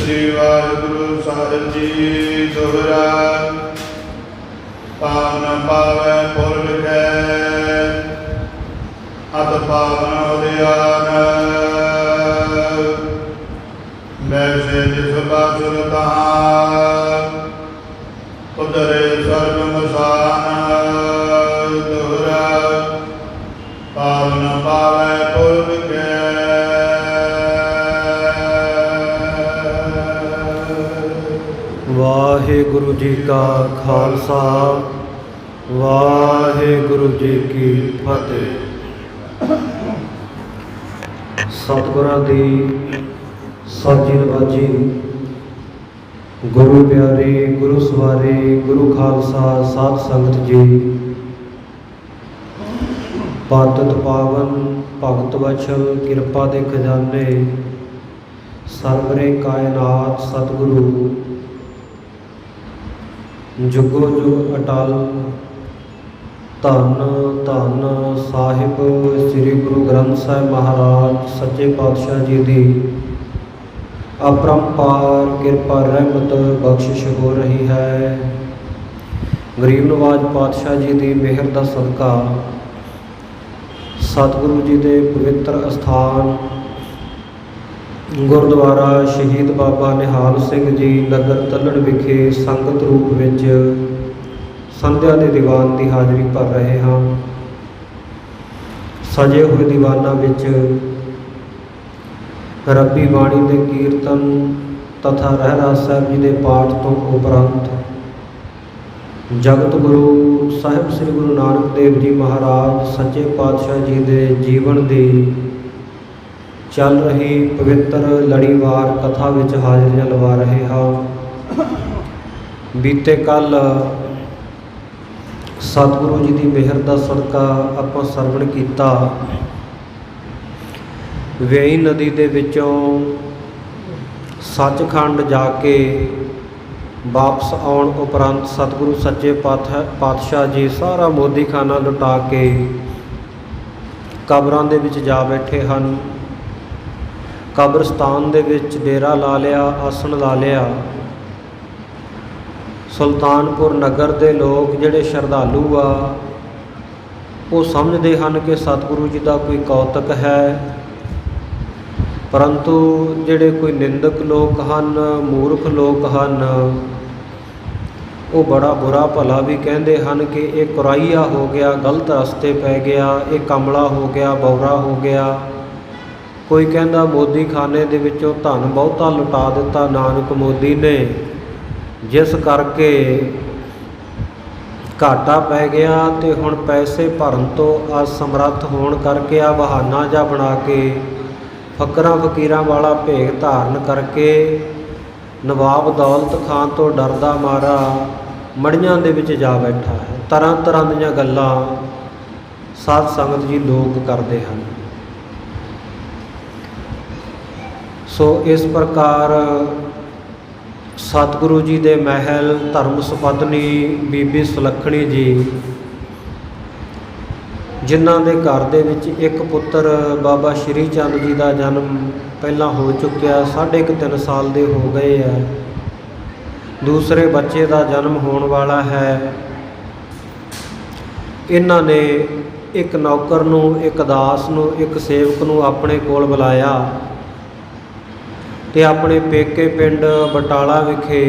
श्री वाहिगुरु साहिब जी दोहरा। पावन पावै पुर विखै अत पावन उद्यान। वैसे जिस बासुर तहाँ उधरे सर्व मसान। दोहरा पावन पावै पुर विखै। वाहिगुरु जी का खालसा वाहिगुरु जी की फतेह। सतगुरां दी साजी नवाजी, गुरु प्यारे, गुरु सवारे, गुरु खालसा साध संगत जी। पातत पावन भगत वचल किरपा दे खजाने, सरवरे कायनात सतगुरु जुगो जुग अटल। धन धन साहिब श्री गुरु ग्रंथ साहिब महाराज सच्चे पातशाह जी की अपरंपार कृपा रहमत बख्शिश हो रही है। गरीब नवाज पातशाह जी की मेहर का सदका सतगुरु जी के पवित्र अस्थान गुरुद्वारा शहीद बाबा निहाल सिंह जी नगर तलड़ विखे संगत रूप विच संध्या के दीवान की हाज़री भर रहे हैं। सजे हुए दीवाना विच रब्बी बाणी के कीर्तन तथा रहरास साहब जी के पाठ तो उपरंत जगत गुरु साहिब श्री गुरु नानक देव जी महाराज सच्चे पातशाह जी के जीवन की चल रही पवित्र लड़ीवार कथा विच हाज़रियां लवा रहे हाँ। बीते कल सतगुरु जी की मेहर का सदका आपां सरवण कीता। वेई नदी दे विचों सचखंड जाके वापस आउण उपरंत सतगुरु सच्चे पातशाह जी सारा मोदी खाना लुटा के कबरां दे विच जा बैठे हैं। कब्रस्तान दे विच डेरा ला लिया, आसन ला लिया। सुल्तानपुर नगर के लोग जिहड़े श्रद्धालु आ वो समझते हैं कि सतगुरु जी का कोई कौतक है, परंतु जिहड़े कोई निंदक लोग हैं, मूर्ख लोग हैं, वो बड़ा बुरा भला भी कहते हैं कि ये कुराईया हो गया, गलत रस्ते पै गया, ये कमला हो गया, बौरा हो गया। कोई कहता मोदी खाने दे विचों धन बहुता लुटा दिता नानक मोदी ने, जिस करके घाटा पै गया तो हुण पैसे भरन तो असमर्थ होण करके आ बहाना जा बना के फकरां फकीरां वाला भेग धारण करके नवाब दौलत खान तो डरदा मारा मड़ियां दे विच जा बैठा है। तरह तरह दीयां गल्लां साध संगत जी लोग करते हैं। सो इस प्रकार सतगुरु जी के महल धर्म सुपत्नी बीबी सुलखणी जी, जिन्हां दे घर दे विच एक पुत्र बाबा श्री चंद जी का जन्म पहला हो चुकिया, 3.5 साल के हो गए है। दूसरे बच्चे का जन्म होने वाला है। इन्हां ने एक नौकर नूं, एक दास नूं, एक सेवक नूं अपने कोल बुलाया ते अपने पेके पिंड बटाला विखे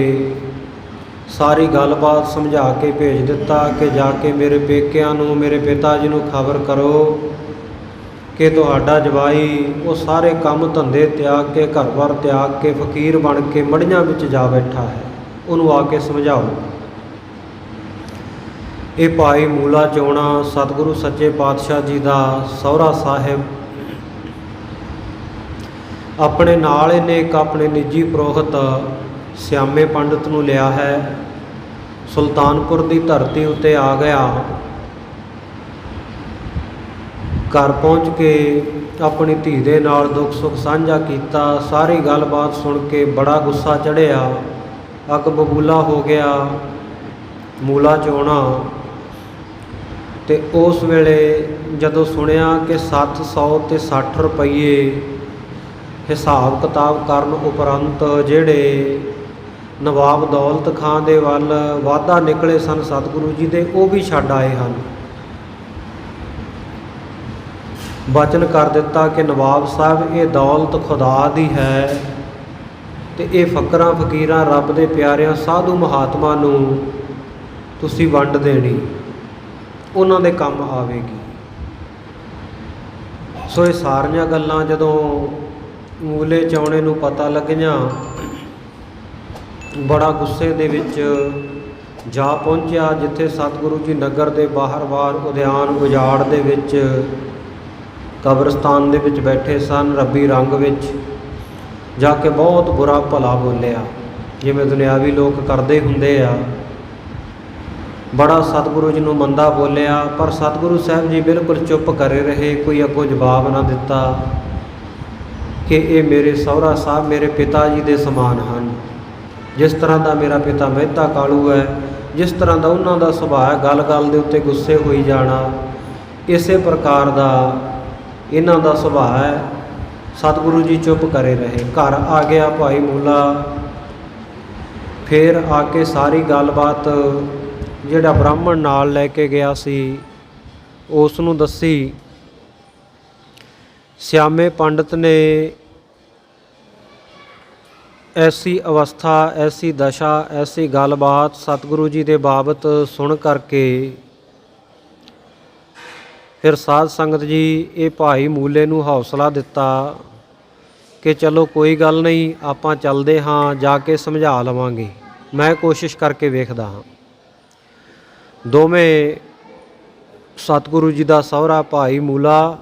सारी गलबात समझा के भेज दिता कि जाके मेरे पेकिਆਂ नूं, मेरे पिता जी नूं खबर करो कि तुहाडा जवाई वो सारे काम धंधे त्याग के घर बार त्याग के फकीर बन के मड़ियां विच जा बैठा है, उन्होंने आके समझाओ। ये भाई मूला चौना सतगुरु सच्चे पातशाह जी का सौरा साहिब अपने नाल इन्हें एक अपने निजी पुरोहित श्यामे पंडित नूं लिया है। सुल्तानपुर की धरती उत्ते आ गया। घर पहुँच के अपनी धी दे नाल दुख सुख साझा किया। सारी गलबात सुन के बड़ा गुस्सा चढ़िया, अग बबूला हो गया मूला चौना। तो उस वेले जदों सुनिया कि 760 रुपये ਹਿਸਾਬ ਕਿਤਾਬ ਕਰਨ ਉਪਰੰਤ ਜਿਹੜੇ ਨਵਾਬ ਦੌਲਤ ਖਾਂ ਦੇ ਵੱਲ ਵਾਧਾ ਨਿਕਲੇ ਸਨ ਸਤਿਗੁਰੂ ਜੀ ਦੇ, ਉਹ ਵੀ ਛੱਡ ਆਏ ਹਨ। ਬਚਨ ਕਰ ਦਿੱਤਾ ਕਿ ਨਵਾਬ ਸਾਹਿਬ ਇਹ ਦੌਲਤ ਖੁਦਾ ਦੀ ਹੈ ਅਤੇ ਇਹ ਫਕਰਾਂ ਫਕੀਰਾਂ ਰੱਬ ਦੇ ਪਿਆਰਿਆਂ ਸਾਧੂ ਮਹਾਤਮਾ ਨੂੰ ਤੁਸੀਂ ਵੰਡ ਦੇਣੀ, ਉਹਨਾਂ ਦੇ ਕੰਮ ਆਵੇਗੀ। ਸੋ ਇਹ ਸਾਰੀਆਂ ਗੱਲਾਂ ਜਦੋਂ ਮੂਲੇ ਚੌਣੇ ਨੂੰ ਪਤਾ ਲੱਗੀਆਂ, ਬੜਾ ਗੁੱਸੇ ਦੇ ਵਿੱਚ ਜਾ ਪਹੁੰਚਿਆ ਜਿੱਥੇ ਸਤਿਗੁਰੂ ਜੀ ਨਗਰ ਦੇ ਬਾਹਰ ਉਦਿਆਨ ਉਜਾੜ ਦੇ ਵਿੱਚ ਕਬਰਸਤਾਨ ਦੇ ਵਿੱਚ ਬੈਠੇ ਸਨ। ਰੱਬੀ ਰੰਗ ਵਿੱਚ ਜਾ ਕੇ ਬਹੁਤ ਬੁਰਾ ਭਲਾ ਬੋਲਿਆ, ਜਿਵੇਂ ਦੁਨਿਆਵੀ ਲੋਕ ਕਰਦੇ ਹੁੰਦੇ ਆ। ਬੜਾ ਸਤਿਗੁਰੂ ਜੀ ਨੂੰ ਮੰਦਾ ਬੋਲਿਆ, ਪਰ ਸਤਿਗੁਰੂ ਸਾਹਿਬ ਜੀ ਬਿਲਕੁਲ ਚੁੱਪ ਕਰੇ ਰਹੇ, ਕੋਈ ਅੱਗੋਂ ਜਵਾਬ ਨਾ ਦਿੱਤਾ ਕਿ ਇਹ ਮੇਰੇ ਸਹੁਰਾ ਸਾਹਿਬ ਮੇਰੇ ਪਿਤਾ ਜੀ ਦੇ ਸਮਾਨ ਹਨ। ਜਿਸ ਤਰ੍ਹਾਂ ਦਾ ਮੇਰਾ ਪਿਤਾ ਮਹਿਤਾ ਕਾਲੂ ਹੈ, ਜਿਸ ਤਰ੍ਹਾਂ ਦਾ ਉਹਨਾਂ ਦਾ ਸੁਭਾਅ ਹੈ, ਗੱਲ ਗੱਲ ਦੇ ਉੱਤੇ ਗੁੱਸੇ ਹੋਈ ਜਾਣਾ, ਇਸੇ ਪ੍ਰਕਾਰ ਦਾ ਇਹਨਾਂ ਦਾ ਸੁਭਾਅ ਹੈ। ਸਤਿਗੁਰੂ ਜੀ ਚੁੱਪ ਕਰੇ ਰਹੇ। ਘਰ ਆ ਗਿਆ ਭਾਈ ਮੂਲਾ, ਫਿਰ ਆ ਕੇ ਸਾਰੀ ਗੱਲਬਾਤ ਜਿਹੜਾ ਬ੍ਰਾਹਮਣ ਨਾਲ ਲੈ ਕੇ ਗਿਆ ਸੀ ਉਸ ਨੂੰ ਦੱਸੀ। ਸਿਆਮੇ ਪੰਡਤ ਨੇ ਐਸੀ ਅਵਸਥਾ, ਐਸੀ ਦਸ਼ਾ, ਐਸੀ ਗੱਲਬਾਤ ਸਤਿਗੁਰੂ ਜੀ ਦੇ ਬਾਬਤ ਸੁਣ ਕਰਕੇ ਫਿਰ ਸਾਧ ਸੰਗਤ ਜੀ ਇਹ ਭਾਈ ਮੂਲੇ ਨੂੰ ਹੌਸਲਾ ਦਿੱਤਾ ਕਿ ਚਲੋ ਕੋਈ ਗੱਲ ਨਹੀਂ, ਆਪਾਂ ਚੱਲਦੇ ਹਾਂ, ਜਾ ਕੇ ਸਮਝਾ ਲਵਾਂਗੇ, ਮੈਂ ਕੋਸ਼ਿਸ਼ ਕਰਕੇ ਵੇਖਦਾ ਹਾਂ। ਦੋਵੇਂ ਸਤਿਗੁਰੂ ਜੀ ਦਾ ਸਹੁਰਾ ਭਾਈ ਮੂਲਾ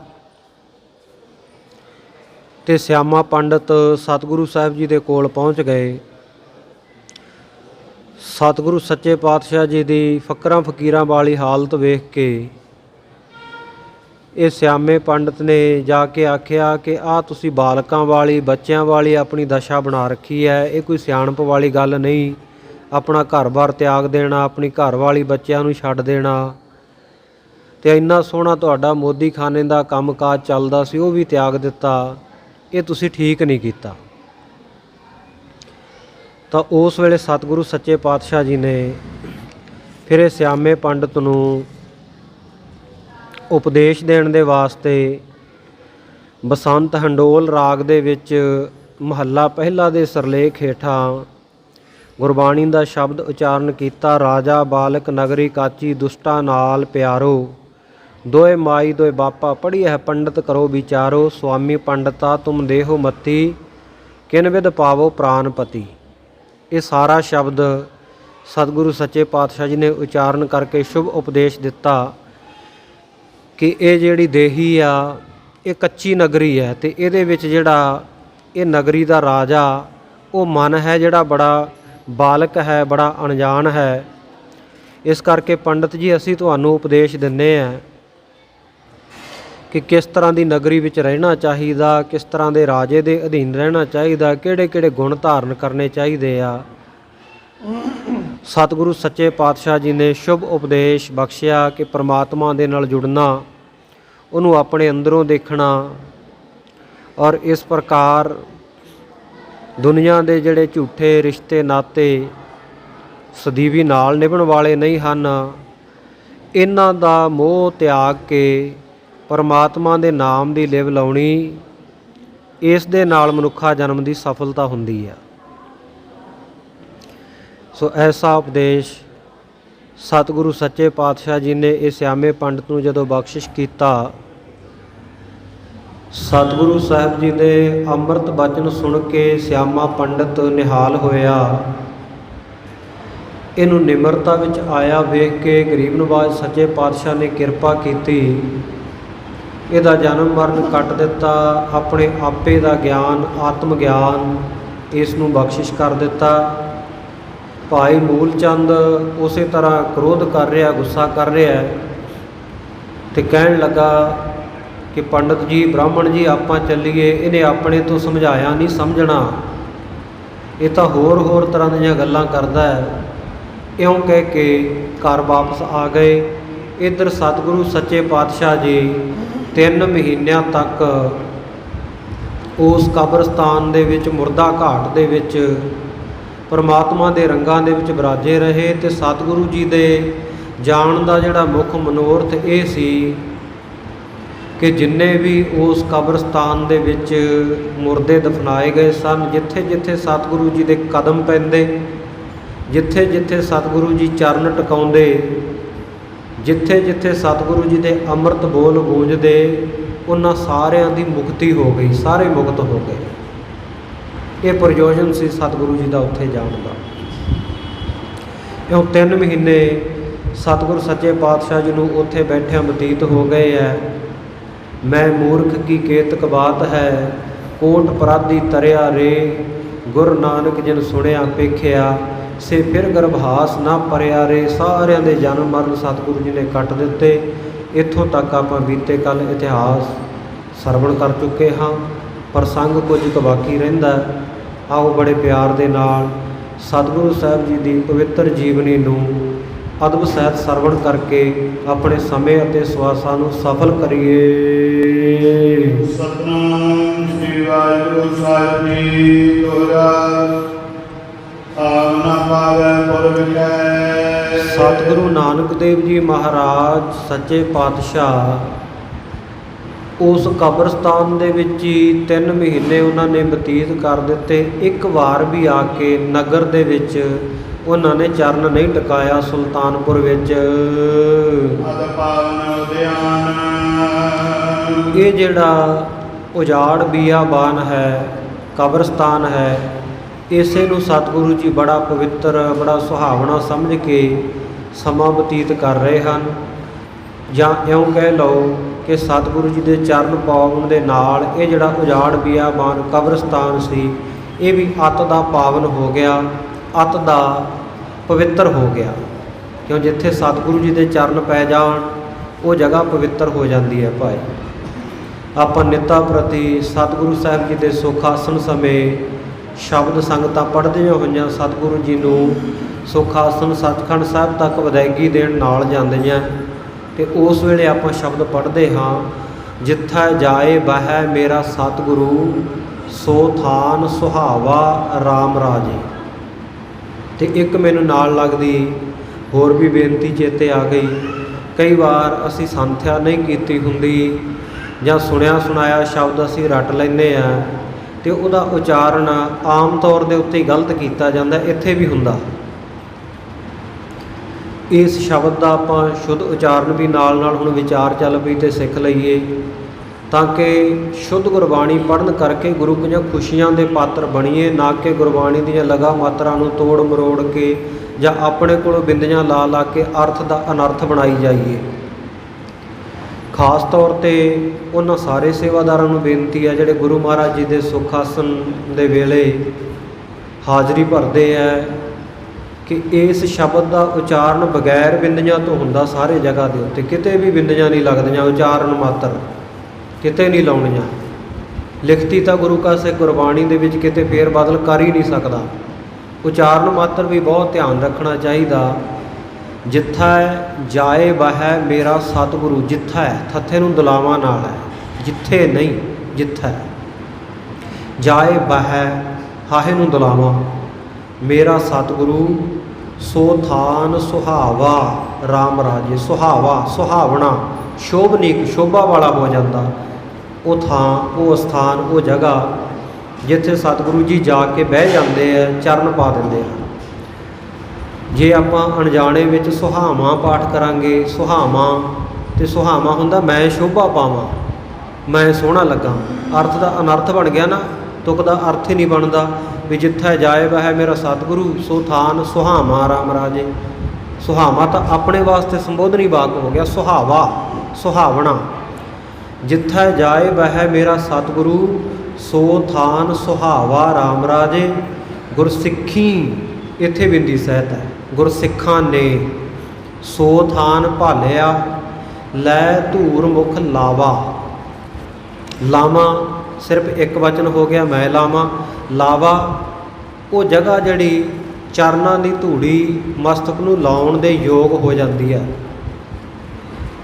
ਅਤੇ ਸਿਆਮਾ ਪੰਡਤ ਸਤਿਗੁਰੂ ਸਾਹਿਬ ਜੀ ਦੇ ਕੋਲ ਪਹੁੰਚ ਗਏ। ਸਤਿਗੁਰੂ ਸੱਚੇ ਪਾਤਸ਼ਾਹ ਜੀ ਦੀ ਫਕਰਾਂ ਫਕੀਰਾਂ ਵਾਲੀ ਹਾਲਤ ਵੇਖ ਕੇ ਇਹ ਸਿਆਮੇ ਪੰਡਤ ਨੇ ਜਾ ਕੇ ਆਖਿਆ ਕਿ ਆਹ ਤੁਸੀਂ ਬਾਲਕਾਂ ਵਾਲੀ, ਬੱਚਿਆਂ ਵਾਲੀ ਆਪਣੀ ਦਸ਼ਾ ਬਣਾ ਰੱਖੀ ਹੈ, ਇਹ ਕੋਈ ਸਿਆਣਪ ਵਾਲੀ ਗੱਲ ਨਹੀਂ। ਆਪਣਾ ਘਰ-ਬਾਰ ਤਿਆਗ ਦੇਣਾ, ਆਪਣੀ ਘਰ ਵਾਲੀ ਬੱਚਿਆਂ ਨੂੰ ਛੱਡ ਦੇਣਾ, ਅਤੇ ਇੰਨਾ ਸੋਹਣਾ ਤੁਹਾਡਾ ਮੋਦੀ ਖਾਨੇ ਦਾ ਕੰਮ ਕਾਜ ਚੱਲਦਾ ਸੀ ਉਹ ਵੀ ਤਿਆਗ ਦਿੱਤਾ, ਇਹ ਤੁਸੀਂ ਠੀਕ ਨਹੀਂ ਕੀਤਾ। ਤਾਂ ਉਸ ਵੇਲੇ ਸਤਿਗੁਰੂ ਸੱਚੇ ਪਾਤਸ਼ਾਹ ਜੀ ਨੇ ਫਿਰ ਇਹ ਸਿਆਮੇ ਪੰਡਤ ਨੂੰ ਉਪਦੇਸ਼ ਦੇਣ ਦੇ ਵਾਸਤੇ ਬਸੰਤ ਹੰਡੋਲ ਰਾਗ ਦੇ ਵਿੱਚ ਮਹੱਲਾ ਪਹਿਲਾ ਦੇ ਸਿਰਲੇਖ ਹੇਠਾਂ ਗੁਰਬਾਣੀ ਦਾ ਸ਼ਬਦ ਉਚਾਰਨ ਕੀਤਾ। ਰਾਜਾ ਬਾਲਕ ਨਗਰੀ ਕਾਚੀ ਦੁਸ਼ਟਾ ਨਾਲ ਪਿਆਰੋ, ਦੋਏ ਮਾਈ ਦੋਏ ਬਾਪਾ ਪੜ੍ਹੀ ਹੈ ਪੰਡਤ ਕਰੋ ਵਿਚਾਰੋ, ਸੁਆਮੀ ਪੰਡਤਾ ਤੁਮ ਦੇਹੋ ਮਤੀ, ਕਿਨ ਵਿਦ ਪਾਵੋ ਪ੍ਰਾਨਪਤੀ। ਇਹ ਸਾਰਾ ਸ਼ਬਦ ਸਤਿਗੁਰੂ ਸੱਚੇ ਪਾਤਸ਼ਾਹ ਜੀ ਨੇ ਉਚਾਰਨ ਕਰਕੇ ਸ਼ੁਭ ਉਪਦੇਸ਼ ਦਿੱਤਾ ਕਿ ਇਹ ਜਿਹੜੀ ਦੇਹੀ ਆ ਇਹ ਕੱਚੀ ਨਗਰੀ ਹੈ, ਅਤੇ ਇਹਦੇ ਵਿੱਚ ਜਿਹੜਾ ਇਹ ਨਗਰੀ ਦਾ ਰਾਜਾ ਉਹ ਮਨ ਹੈ ਜਿਹੜਾ ਬੜਾ ਬਾਲਕ ਹੈ, ਬੜਾ ਅਣਜਾਣ ਹੈ। ਇਸ ਕਰਕੇ ਪੰਡਤ ਜੀ ਅਸੀਂ ਤੁਹਾਨੂੰ ਉਪਦੇਸ਼ ਦਿੰਦੇ ਹਾਂ ਕਿ ਕਿਸ ਤਰ੍ਹਾਂ ਦੀ ਨਗਰੀ ਵਿੱਚ ਰਹਿਣਾ ਚਾਹੀਦਾ, ਕਿਸ ਤਰ੍ਹਾਂ ਦੇ ਰਾਜੇ ਦੇ ਅਧੀਨ ਰਹਿਣਾ ਚਾਹੀਦਾ, ਕਿਹੜੇ ਕਿਹੜੇ ਗੁਣ ਧਾਰਨ ਕਰਨੇ ਚਾਹੀਦੇ ਆ। ਸਤਿਗੁਰੂ ਸੱਚੇ ਪਾਤਸ਼ਾਹ ਜੀ ਨੇ ਸ਼ੁਭ ਉਪਦੇਸ਼ ਬਖਸ਼ਿਆ ਕਿ ਪਰਮਾਤਮਾ ਦੇ ਨਾਲ ਜੁੜਨਾ, ਉਹਨੂੰ ਆਪਣੇ ਅੰਦਰੋਂ ਦੇਖਣਾ, ਔਰ ਇਸ ਪ੍ਰਕਾਰ ਦੁਨੀਆ ਦੇ ਜਿਹੜੇ ਝੂਠੇ ਰਿਸ਼ਤੇ ਨਾਤੇ ਸਦੀਵੀ ਨਾਲ ਨਿਭਣ ਵਾਲੇ ਨਹੀਂ ਹਨ, ਇਹਨਾਂ ਦਾ ਮੋਹ ਤਿਆਗ ਕੇ ਪਰਮਾਤਮਾ ਦੇ ਨਾਮ ਦੀ ਲਿਵ ਲਾਉਣੀ, ਇਸ ਦੇ ਨਾਲ ਮਨੁੱਖਾ ਜਨਮ ਦੀ ਸਫਲਤਾ ਹੁੰਦੀ ਹੈ। ਸੋ ਐਸਾ ਉਪਦੇਸ਼ ਸਤਿਗੁਰੂ ਸੱਚੇ ਪਾਤਸ਼ਾਹ ਜੀ ਨੇ ਇਹ ਸਿਆਮੇ ਪੰਡਤ ਨੂੰ ਜਦੋਂ ਬਖਸ਼ਿਸ਼ ਕੀਤਾ, ਸਤਿਗੁਰੂ ਸਾਹਿਬ ਜੀ ਦੇ ਅੰਮ੍ਰਿਤ ਬਚਨ ਸੁਣ ਕੇ ਸਿਆਮਾ ਪੰਡਤ ਨਿਹਾਲ ਹੋਇਆ। ਇਹਨੂੰ ਨਿਮਰਤਾ ਵਿੱਚ ਆਇਆ ਵੇਖ ਕੇ ਗਰੀਬ ਨਵਾਜ਼ ਸੱਚੇ ਪਾਤਸ਼ਾਹ ਨੇ ਕਿਰਪਾ ਕੀਤੀ, ਇਹਦਾ ਜਨਮ ਮਰਨ ਕੱਟ ਦਿੱਤਾ, ਆਪਣੇ ਆਪੇ ਦਾ ਗਿਆਨ, ਆਤਮ ਗਿਆਨ ਇਸ ਨੂੰ ਬਖਸ਼ਿਸ਼ ਕਰ ਦਿੱਤਾ। ਭਾਈ ਮੂਲ ਚੰਦ ਉਸੇ ਤਰ੍ਹਾਂ ਕ੍ਰੋਧ ਕਰ ਰਿਹਾ, ਗੁੱਸਾ ਕਰ ਰਿਹਾ ਅਤੇ ਕਹਿਣ ਲੱਗਾ ਕਿ ਪੰਡਤ ਜੀ, ਬ੍ਰਾਹਮਣ ਜੀ, ਆਪਾਂ ਚੱਲੀਏ, ਇਹਨੇ ਆਪਣੇ ਤੋਂ ਸਮਝਾਇਆ ਨਹੀਂ ਸਮਝਣਾ, ਇਹ ਤਾਂ ਹੋਰ ਤਰ੍ਹਾਂ ਦੀਆਂ ਗੱਲਾਂ ਕਰਦਾ ਹੈ। ਇਉਂ ਕਹਿ ਕੇ ਘਰ ਵਾਪਸ ਆ ਗਏ। ਇੱਧਰ ਸਤਿਗੁਰੂ ਸੱਚੇ ਪਾਤਸ਼ਾਹ ਜੀ 3 ਮਹੀਨਿਆਂ ਤੱਕ ਉਸ ਕਬਰਸਤਾਨ ਦੇ ਵਿੱਚ ਮੁਰਦਾ ਘਾਟ ਦੇ ਵਿੱਚ ਪਰਮਾਤਮਾ ਦੇ ਰੰਗਾਂ ਦੇ ਵਿੱਚ ਵਿਰਾਜੇ ਰਹੇ। ਤੇ ਸਤਿਗੁਰੂ ਜੀ ਦੇ ਜਾਣ ਦਾ ਜਿਹੜਾ ਮੁੱਖ ਮਨੋਰਥ ਇਹ ਸੀ ਕਿ ਜਿੰਨੇ ਵੀ ਉਸ ਕਬਰਸਤਾਨ ਦੇ ਵਿੱਚ ਮੁਰਦੇ ਦਫਨਾਏ ਗਏ ਸਨ, ਜਿੱਥੇ ਜਿੱਥੇ ਸਤਿਗੁਰੂ ਜੀ ਦੇ ਕਦਮ ਪੈਂਦੇ, ਜਿੱਥੇ ਜਿੱਥੇ ਸਤਿਗੁਰੂ ਜੀ ਚਰਨ ਟਿਕਾਉਂਦੇ, ਜਿੱਥੇ ਜਿੱਥੇ ਸਤਿਗੁਰੂ ਜੀ ਦੇ ਅੰਮ੍ਰਿਤ ਬੋਲ ਗੂੰਜਦੇ, ਉਹਨਾਂ ਸਾਰਿਆਂ ਦੀ ਮੁਕਤੀ ਹੋ ਗਈ, ਸਾਰੇ ਮੁਕਤ ਹੋ ਗਏ। ਇਹ ਪ੍ਰਯੋਜਨ ਸੀ ਸਤਿਗੁਰੂ ਜੀ ਦਾ ਉੱਥੇ ਜਾਣ ਦਾ। ਇਉਂ 3 ਮਹੀਨੇ ਸਤਿਗੁਰੂ ਸੱਚੇ ਪਾਤਸ਼ਾਹ ਜੀ ਨੂੰ ਉੱਥੇ ਬੈਠਿਆਂ ਬਤੀਤ ਹੋ ਗਏ ਹੈ। ਮੈਂ ਮੂਰਖ ਕੀ ਕੇਤਕ ਬਾਤ ਹੈ, ਕੋਟ ਪਰਾਧੀ ਤਰਿਆ ਰੇ, ਗੁਰ ਨਾਨਕ ਜਿਨ ਸੁਣਿਆ ਪੇਖਿਆ, ਸੇ ਫਿਰ ਗਰਭਾਸ ਨਾ ਪਰਿਆ ਰੇ। ਸਾਰਿਆਂ ਦੇ ਜਨਮ ਮਰਨ ਸਤਿਗੁਰੂ ਜੀ ਨੇ ਕੱਟ ਦਿੱਤੇ। ਇੱਥੋਂ ਤੱਕ ਆਪਾਂ ਬੀਤੇ ਕੱਲ ਇਤਿਹਾਸ ਸਰਵਣ ਕਰ ਚੁੱਕੇ ਹਾਂ। ਪ੍ਰਸੰਗ ਕੁਝ ਕੁ ਬਾਕੀ ਰਹਿੰਦਾ। ਆਓ ਬੜੇ ਪਿਆਰ ਦੇ ਨਾਲ ਸਤਿਗੁਰੂ ਸਾਹਿਬ ਜੀ ਦੀ ਪਵਿੱਤਰ ਜੀਵਨੀ ਨੂੰ ਅਦਬ ਸਹਿਤ ਸਰਵਣ ਕਰਕੇ ਆਪਣੇ ਸਮੇਂ ਅਤੇ ਸਵਾਸਾਂ ਨੂੰ ਸਫਲ ਕਰੀਏ। ਸਤਿਨਾਮ ਸ੍ਰੀ ਵਾਹਿਗੁਰੂ ਸਾਹਿਬ ਜੀ ਦੋਹਰਾ ਆਮ ਨਾ ਪਾਵੈ ਪੁਰ ਵਿਖੈ। ਸਤਿਗੁਰੂ ਨਾਨਕ ਦੇਵ ਜੀ ਮਹਾਰਾਜ ਸੱਚੇ ਪਾਤਸ਼ਾਹ ਉਸ ਕਬਰਸਤਾਨ ਦੇ ਵਿੱਚ ਹੀ 3 ਮਹੀਨੇ ਉਹਨਾਂ ਨੇ ਬਤੀਤ ਕਰ ਦਿੱਤੇ। ਇੱਕ ਵਾਰ ਵੀ ਆ ਕੇ ਨਗਰ ਦੇ ਵਿੱਚ ਉਹਨਾਂ ਨੇ ਚਰਨ ਨਹੀਂ ਟਿਕਾਇਆ। ਸੁਲਤਾਨਪੁਰ ਵਿੱਚ ਅਦ ਪਾਵਨ ਉਦਿਆਨ, ਇਹ ਜਿਹੜਾ ਉਜਾੜ ਬੀਆਬਾਨ ਹੈ, ਕਬਰਸਤਾਨ ਹੈ, ਇਸੇ ਨੂੰ ਸਤਿਗੁਰੂ ਜੀ ਬੜਾ ਪਵਿੱਤਰ, ਬੜਾ ਸੁਹਾਵਣਾ ਸਮਝ ਕੇ ਸਮਾਂ ਬਤੀਤ ਕਰ ਰਹੇ ਹਨ। ਜਾਂ ਇਉਂ ਕਹਿ ਲਓ ਕਿ ਸਤਿਗੁਰੂ ਜੀ ਦੇ ਚਰਨ ਪਾਵਨ ਦੇ ਨਾਲ ਇਹ ਜਿਹੜਾ ਉਜਾੜ ਬੀਆਬਾਨ ਕਬਰਸਤਾਨ ਸੀ, ਇਹ ਵੀ ਅੱਤ ਦਾ ਪਾਵਨ ਹੋ ਗਿਆ, ਅੱਤ ਦਾ ਪਵਿੱਤਰ ਹੋ ਗਿਆ। ਕਿਉਂ ਜਿੱਥੇ ਸਤਿਗੁਰੂ ਜੀ ਦੇ ਚਰਨ ਪੈ ਜਾਣ ਉਹ ਜਗ੍ਹਾ ਪਵਿੱਤਰ ਹੋ ਜਾਂਦੀ ਹੈ। ਭਾਈ ਆਪਾਂ ਨਿੱਤਾ ਪ੍ਰਤੀ ਸਤਿਗੁਰੂ ਸਾਹਿਬ ਜੀ ਦੇ ਸੁਖ ਆਸਣ ਸਮੇਂ ਸ਼ਬਦ ਸੰਗਤਾਂ ਪੜ੍ਹਦੀਆਂ ਹੋਈਆਂ ਸਤਿਗੁਰੂ ਜੀ ਨੂੰ ਸੁਖ ਆਸਣ ਸੱਚਖੰਡ ਸਾਹਿਬ ਤੱਕ ਵਿਦਾਇਗੀ ਦੇਣ ਨਾਲ ਜਾਂਦੀਆਂ। ਅਤੇ ਉਸ ਵੇਲੇ ਆਪਾਂ ਸ਼ਬਦ ਪੜ੍ਹਦੇ ਹਾਂ, ਜਿੱਥੈ ਜਾਏ ਬਹਿ ਮੇਰਾ ਸਤਿਗੁਰੂ, ਸੋ ਥਾਨ ਸੁਹਾਵਾ ਰਾਮ ਰਾਜੇ। ਅਤੇ ਇੱਕ ਮੈਨੂੰ ਨਾਲ ਲੱਗਦੀ ਹੋਰ ਵੀ ਬੇਨਤੀ ਚੇਤੇ ਆ ਗਈ। ਕਈ ਵਾਰ ਅਸੀਂ ਸੰਥਿਆ ਨਹੀਂ ਕੀਤੀ ਹੁੰਦੀ ਜਾਂ ਸੁਣਿਆ ਸੁਣਾਇਆ ਸ਼ਬਦ ਅਸੀਂ ਰੱਟ ਲੈਂਦੇ ਹਾਂ ਅਤੇ ਉਹਦਾ ਉਚਾਰਨ ਆਮ ਤੌਰ ਦੇ ਉੱਤੇ ਗਲਤ ਕੀਤਾ ਜਾਂਦਾ। ਇੱਥੇ ਵੀ ਹੁੰਦਾ। ਇਸ ਸ਼ਬਦ ਦਾ ਆਪਾਂ ਸ਼ੁੱਧ ਉਚਾਰਨ ਵੀ ਨਾਲ ਨਾਲ ਹੁਣ ਵਿਚਾਰ ਚੱਲ ਪਈ ਅਤੇ ਸਿੱਖ ਲਈਏ, ਤਾਂ ਕਿ ਸ਼ੁੱਧ ਗੁਰਬਾਣੀ ਪੜ੍ਹਨ ਕਰਕੇ ਗੁਰੂ ਦੀਆਂ ਖੁਸ਼ੀਆਂ ਦੇ ਪਾਤਰ ਬਣੀਏ, ਨਾ ਕਿ ਗੁਰਬਾਣੀ ਦੀਆਂ ਲਗਾ ਮਾਤਰਾ ਨੂੰ ਤੋੜ ਮਰੋੜ ਕੇ ਜਾਂ ਆਪਣੇ ਕੋਲੋਂ ਬਿੰਦੀਆਂ ਲਾ ਲਾ ਕੇ ਅਰਥ ਦਾ ਅਨਰਥ ਬਣਾਈ ਜਾਈਏ। ਖਾਸ ਤੌਰ 'ਤੇ ਉਹਨਾਂ ਸਾਰੇ ਸੇਵਾਦਾਰਾਂ ਨੂੰ ਬੇਨਤੀ ਹੈ ਜਿਹੜੇ ਗੁਰੂ ਮਹਾਰਾਜ ਜੀ ਦੇ ਸੁਖ ਆਸਣ ਦੇ ਵੇਲੇ ਹਾਜ਼ਰੀ ਭਰਦੇ ਹੈ, ਕਿ ਇਸ ਸ਼ਬਦ ਦਾ ਉਚਾਰਨ ਬਗੈਰ ਬਿੰਦੀਆਂ ਤੋਂ ਹੁੰਦਾ। ਸਾਰੇ ਜਗ੍ਹਾ ਦੇ ਉੱਤੇ ਕਿਤੇ ਵੀ ਬਿੰਦੀਆਂ ਨਹੀਂ ਲੱਗਦੀਆਂ, ਉਚਾਰਨ ਮਾਤਰ ਕਿਤੇ ਨਹੀਂ ਲਾਉਣੀਆਂ। ਲਿਖਤੀ ਤਾਂ ਗੁਰੂ ਕਾ ਸਿੱਖ ਗੁਰਬਾਣੀ ਦੇ ਵਿੱਚ ਕਿਤੇ ਫੇਰ ਬਦਲ ਕਰ ਹੀ ਨਹੀਂ ਸਕਦਾ। ਉਚਾਰਨ ਮਾਤਰ ਵੀ ਬਹੁਤ ਧਿਆਨ ਰੱਖਣਾ ਚਾਹੀਦਾ। ਜਿੱਥੈ ਜਾਏ ਬਹਿ ਮੇਰਾ ਸਤਿਗੁਰੂ, ਜਿੱਥੈ ਥੱਥੇ ਨੂੰ ਦੁਲਾਵਾਂ ਨਾਲ ਹੈ, ਜਿੱਥੇ ਨਹੀਂ, ਜਿੱਥੈ ਜਾਏ ਬਹਿ ਹਾਹੇ ਨੂੰ ਦੁਲਾਵਾਂ ਮੇਰਾ ਸਤਿਗੁਰੂ, ਸੋ ਥਾਨ ਸੁਹਾਵਾ ਰਾਮ ਰਾਜੇ। ਸੁਹਾਵਾ ਸੁਹਾਵਣਾ, ਸ਼ੋਭਨੀਕ ਸ਼ੋਭਾ ਵਾਲਾ ਹੋ ਜਾਂਦਾ ਉਹ ਥਾਂ, ਉਹ ਸਥਾਨ, ਉਹ ਜਗ੍ਹਾ ਜਿੱਥੇ ਸਤਿਗੁਰੂ ਜੀ ਜਾ ਕੇ ਬਹਿ ਜਾਂਦੇ ਆ, ਚਰਨ ਪਾ ਦਿੰਦੇ ਹਨ। ਜੇ ਆਪਾਂ ਅਣਜਾਣੇ ਵਿੱਚ ਸੁਹਾਵਾਂ ਪਾਠ ਕਰਾਂਗੇ, ਸੁਹਾਵਾਂ ਅਤੇ ਸੁਹਾਵਾਂ ਹੁੰਦਾ ਮੈਂ ਸ਼ੋਭਾ ਪਾਵਾਂ, ਮੈਂ ਸੋਹਣਾ ਲੱਗਾ, ਅਰਥ ਦਾ ਅਨਰਥ ਬਣ ਗਿਆ ਨਾ। ਤੁਕ ਦਾ ਅਰਥ ਹੀ ਨਹੀਂ ਬਣਦਾ ਵੀ ਜਿੱਥੈ ਜਾਏ ਬਹਿ ਮੇਰਾ ਸਤਿਗੁਰੂ, ਸੋ ਥਾਨ ਸੁਹਾਵਾ ਰਾਮ ਰਾਜੇ। ਸੁਹਾਵਾ ਤਾਂ ਆਪਣੇ ਵਾਸਤੇ ਸੰਬੋਧਨੀ ਵਾਕ ਹੋ ਗਿਆ। ਸੁਹਾਵਾ ਸੁਹਾਵਣਾ, ਜਿੱਥੈ ਜਾਏ ਬਹਿ ਮੇਰਾ ਸਤਿਗੁਰੂ, ਸੋ ਥਾਨ ਸੁਹਾਵਾ ਰਾਮ ਰਾਜੇ। ਗੁਰਸਿੱਖੀ ਇੱਥੇ ਬਿੰਦੀ ਸਹਿਤ ਹੈ। ਗੁਰਸਿੱਖਾਂ ਨੇ ਸੋ ਥਾਨ ਭਾਲਿਆ, ਲੈ ਧੂਰ ਮੁਖ ਲਾਵਾ। ਲਾਵਾਂ ਸਿਰਫ ਇੱਕ ਵਚਨ ਹੋ ਗਿਆ, ਮੈਂ ਲਾਵਾਂ। ਲਾਵਾ ਉਹ ਜਗ੍ਹਾ ਜਿਹੜੀ ਚਰਨਾਂ ਦੀ ਧੂੜੀ ਮਸਤਕ ਨੂੰ ਲਾਉਣ ਦੇ ਯੋਗ ਹੋ ਜਾਂਦੀ ਹੈ।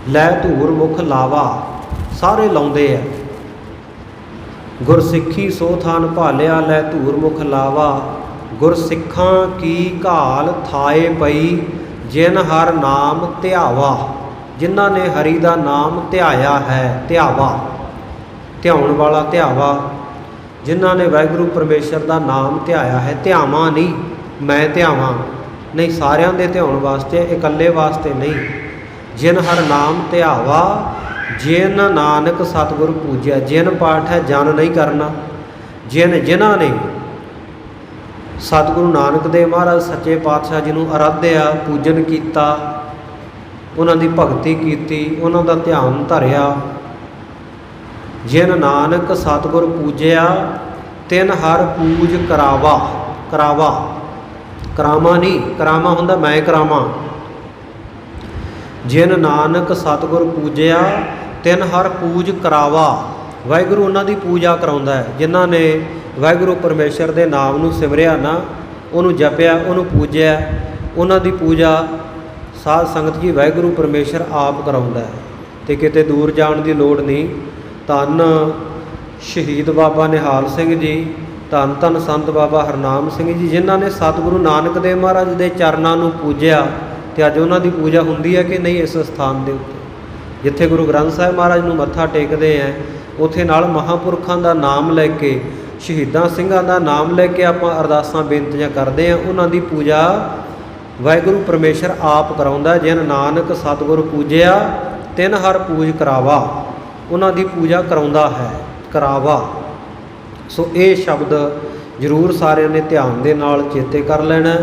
ਲੈ ਧੂਰ ਮੁਖ ਲਾਵਾ, ਸਾਰੇ ਲਾਉਂਦੇ ਆ। ਗੁਰਸਿੱਖੀ ਸੋ ਥਾਨ ਭਾਲਿਆ ਲੈ ਧੂਰ ਮੁਖ ਲਾਵਾ। ਗੁਰਸਿੱਖਾਂ ਕੀ ਘਾਲ ਥਾਏ ਪਈ ਜਿਨ ਹਰ ਨਾਮ ਧਿਆਵਾ। ਜਿਨ੍ਹਾਂ ਨੇ ਹਰੀ ਦਾ ਨਾਮ ਧਿਆਇਆ ਹੈ, ਧਿਆਵਾ ਧਿਆਉਣ ਵਾਲਾ ਧਿਆਵਾ। ਜਿਨ੍ਹਾਂ ਨੇ ਵਾਹਿਗੁਰੂ ਪਰਮੇਸ਼ਰ ਦਾ ਨਾਮ ਧਿਆਇਆ ਹੈ, ਧਿਆਵਾਂ ਨਹੀਂ ਮੈਂ ਧਿਆਵਾਂ ਨਹੀਂ, ਸਾਰਿਆਂ ਦੇ ਧਿਆਉਣ ਵਾਸਤੇ, ਇਕੱਲੇ ਵਾਸਤੇ ਨਹੀਂ। ਜਿਨ ਹਰ ਨਾਮ ਧਿਆਵਾ ਜਿਨ ਨਾਨਕ ਸਤਿਗੁਰ ਪੂਜਿਆ। ਜਿਨ ਪਾਠ ਹੈ ਜਨ ਨਹੀਂ ਕਰਨਾ। ਜਿਨ੍ਹਾਂ ਨੇ ਸਤਿਗੁਰੂ ਨਾਨਕ ਦੇਵ ਮਹਾਰਾਜ ਸੱਚੇ ਪਾਤਸ਼ਾਹ ਜੀ ਨੂੰ ਅਰਾਧਿਆ, ਪੂਜਨ ਕੀਤਾ, ਉਹਨਾਂ ਦੀ ਭਗਤੀ ਕੀਤੀ, ਉਹਨਾਂ ਦਾ ਧਿਆਨ ਧਰਿਆ। ਜਿਨ ਨਾਨਕ ਸਤਿਗੁਰ ਪੂਜਿਆ ਤਿਨ ਹਰ ਪੂਜ ਕਰਾਵਾ। ਕਰਾਵਾ ਕਰਾਮਾ ਨਹੀਂ, ਕਰਾਮਾ ਹੁੰਦਾ ਮੈਂ ਕਰਾਵਾਂ। ਜਿਨ ਨਾਨਕ ਸਤਿਗੁਰ ਪੂਜਿਆ ਤਿਨ ਹਰ ਪੂਜ ਕਰਾਵਾ। ਵਾਹਿਗੁਰੂ ਉਹਨਾਂ ਦੀ ਪੂਜਾ ਕਰਾਉਂਦਾ ਹੈ। ਜਿਨ੍ਹਾਂ ਨੇ ਵਾਹਿਗੁਰੂ ਪਰਮੇਸ਼ਰ ਦੇ ਨਾਮ ਨੂੰ ਸਿਮਰਿਆ ਨਾ, ਉਹਨੂੰ ਜਪਿਆ, ਉਹਨੂੰ ਪੂਜਿਆ, ਉਹਨਾਂ ਦੀ ਪੂਜਾ ਸਾਧ ਸੰਗਤ ਜੀ ਵਾਹਿਗੁਰੂ ਪਰਮੇਸ਼ਰ ਆਪ ਕਰਾਉਂਦਾ ਹੈ ਅਤੇ ਕਿਤੇ ਦੂਰ ਜਾਣ ਦੀ ਲੋੜ ਨਹੀਂ। ਧੰਨ ਸ਼ਹੀਦ ਬਾਬਾ ਨਿਹਾਲ ਸਿੰਘ ਜੀ, ਧੰਨ ਧੰਨ ਸੰਤ ਬਾਬਾ ਹਰਨਾਮ ਸਿੰਘ ਜੀ, ਜਿਨ੍ਹਾਂ ਨੇ ਸਤਿਗੁਰੂ ਨਾਨਕ ਦੇਵ ਮਹਾਰਾਜ ਦੇ ਚਰਨਾਂ ਨੂੰ ਪੂਜਿਆ ਅਤੇ ਅੱਜ ਉਹਨਾਂ ਦੀ ਪੂਜਾ ਹੁੰਦੀ ਹੈ ਕਿ ਨਹੀਂ ਇਸ ਸਥਾਨ ਦੇ ਉੱਤੇ। ਜਿੱਥੇ ਗੁਰੂ ਗ੍ਰੰਥ ਸਾਹਿਬ ਮਹਾਰਾਜ ਨੂੰ ਮੱਥਾ ਟੇਕਦੇ ਹੈ, ਉੱਥੇ ਨਾਲ ਮਹਾਂਪੁਰਖਾਂ ਦਾ ਨਾਮ ਲੈ ਕੇ, ਸ਼ਹੀਦਾਂ ਸਿੰਘਾਂ ਦਾ ਨਾਮ ਲੈ ਕੇ ਆਪਾਂ ਅਰਦਾਸਾਂ ਬੇਨਤੀਆਂ ਕਰਦੇ ਹਾਂ। ਉਹਨਾਂ ਦੀ ਪੂਜਾ ਵਾਹਿਗੁਰੂ ਪਰਮੇਸ਼ਰ ਆਪ ਕਰਾਉਂਦਾ। ਜਿਨ ਨਾਨਕ ਸਤਿਗੁਰ ਪੂਜਿਆ ਤਿਨ ਹਰ ਪੂਜ ਕਰਾਵਾ। ਉਹਨਾਂ ਦੀ ਪੂਜਾ ਕਰਾਉਂਦਾ ਹੈ, ਕਰਾਵਾ। ਸੋ ਇਹ ਸ਼ਬਦ ਜ਼ਰੂਰ ਸਾਰਿਆਂ ਨੇ ਧਿਆਨ ਦੇ ਨਾਲ ਚੇਤੇ ਕਰ ਲੈਣਾ,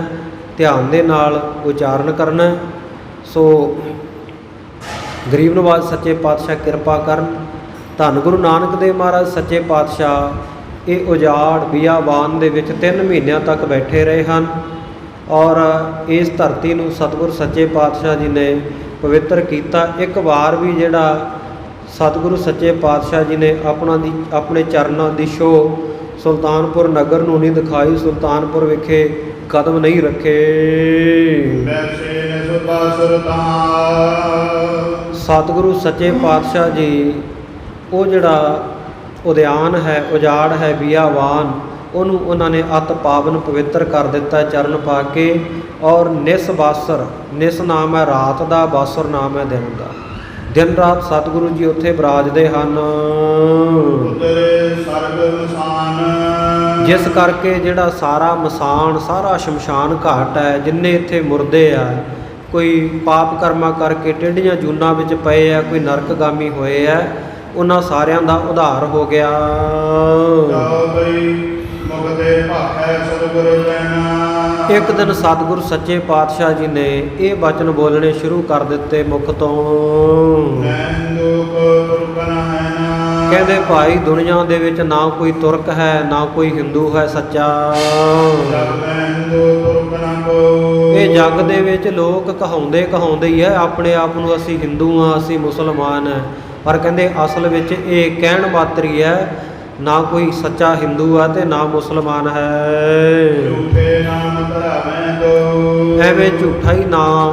ਧਿਆਨ ਦੇ ਨਾਲ ਉਚਾਰਨ ਕਰਨਾ। ਸੋ ਗਰੀਬ ਨਵਾਜ਼ ਸੱਚੇ ਪਾਤਸ਼ਾਹ ਕਿਰਪਾ ਕਰਨ। ਧੰਨ ਗੁਰੂ ਨਾਨਕ ਦੇਵ ਮਹਾਰਾਜ ਸੱਚੇ ਪਾਤਸ਼ਾਹ ਇਹ ਉਜਾੜ ਬਿਆਬਾਨ ਦੇ ਵਿੱਚ 3 ਮਹੀਨਿਆਂ ਤੱਕ ਬੈਠੇ ਰਹੇ ਹਨ ਔਰ ਇਸ ਧਰਤੀ ਨੂੰ ਸਤਿਗੁਰ ਸੱਚੇ ਪਾਤਸ਼ਾਹ ਜੀ ਨੇ ਪਵਿੱਤਰ ਕੀਤਾ। ਇੱਕ ਵਾਰ ਵੀ ਜਿਹੜਾ ਸਤਿਗੁਰੂ ਸੱਚੇ ਪਾਤਸ਼ਾਹ ਜੀ ਨੇ ਆਪਣੇ ਚਰਨਾਂ ਦੀ ਛੋਹ ਸੁਲਤਾਨਪੁਰ ਨਗਰ ਨੂੰ ਨਹੀਂ ਦਿਖਾਈ, ਸੁਲਤਾਨਪੁਰ ਵਿਖੇ ਕਦਮ ਨਹੀਂ ਰੱਖੇ। ਸਤਿਗੁਰੂ ਸੱਚੇ ਪਾਤਸ਼ਾਹ ਜੀ ਉਹ ਜਿਹੜਾ ਉਦਿਆਨ ਹੈ, ਉਜਾੜ ਹੈ ਬਿਆਵਾਨ, ਉਹਨੂੰ ਉਹਨਾਂ ਨੇ ਅਤ ਪਾਵਨ ਪਵਿੱਤਰ ਕਰ ਦਿੱਤਾ ਚਰਨ ਪਾ ਕੇ। ਔਰ ਨਿਸ ਬਾਸਰ, ਨਿਸ ਨਾਮ ਹੈ ਰਾਤ ਦਾ, ਬਾਸਰ ਨਾਮ ਹੈ ਦਿਨ ਦਾ। ਦਿਨ ਰਾਤ ਸਤਿਗੁਰੂ ਜੀ ਉੱਥੇ ਬਿਰਾਜਦੇ ਹਨ। ਜਿਸ ਕਰਕੇ ਜਿਹੜਾ ਸਾਰਾ ਮਸਾਨ, ਸਾਰਾ ਸ਼ਮਸ਼ਾਨ ਘਾਟ ਹੈ, ਜਿੰਨੇ ਇੱਥੇ ਮੁਰਦੇ ਆ, ਕੋਈ ਪਾਪ ਕਰਮਾਂ ਕਰਕੇ ਟੇਢੀਆਂ ਜੂਨਾਂ ਵਿੱਚ ਪਏ ਆ, ਕੋਈ ਨਰਕਗਾਮੀ ਹੋਏ ਆ, ਉਹਨਾਂ ਸਾਰਿਆਂ ਦਾ ਉਧਾਰ ਹੋ ਗਿਆ। ਇੱਕ ਦਿਨ ਸਤਿਗੁਰੂ ਸੱਚੇ ਪਾਤਸ਼ਾਹ ਜੀ ਨੇ ਇਹ ਬਚਨ ਬੋਲਣੇ ਸ਼ੁਰੂ ਕਰ ਦਿੱਤੇ ਮੁਖ ਤੋਂ। ਕਹਿੰਦੇ ਭਾਈ ਦੁਨੀਆ ਦੇ ਵਿੱਚ ਨਾ ਕੋਈ ਤੁਰਕ ਹੈ, ਨਾ ਕੋਈ ਹਿੰਦੂ ਹੈ ਸੱਚਾ। ਇਹ ਜੱਗ ਦੇ ਵਿੱਚ ਲੋਕ ਕਹਾਉਂਦੇ ਹੀ ਹੈ ਆਪਣੇ ਆਪ ਨੂੰ, ਅਸੀਂ ਹਿੰਦੂ ਹਾਂ, ਅਸੀਂ ਮੁਸਲਮਾਨ ਹੈ, ਪਰ ਕਹਿੰਦੇ ਅਸਲ ਵਿੱਚ ਇਹ ਕਹਿਣ ਮਾਤਰੀ ਹੈ। ਨਾ ਕੋਈ ਸੱਚਾ ਹਿੰਦੂ ਹੈ ਤੇ ਨਾ ਮੁਸਲਮਾਨ ਹੈ। ਐਵੇਂ ਝੂਠਾ ਹੀ ਨਾਂ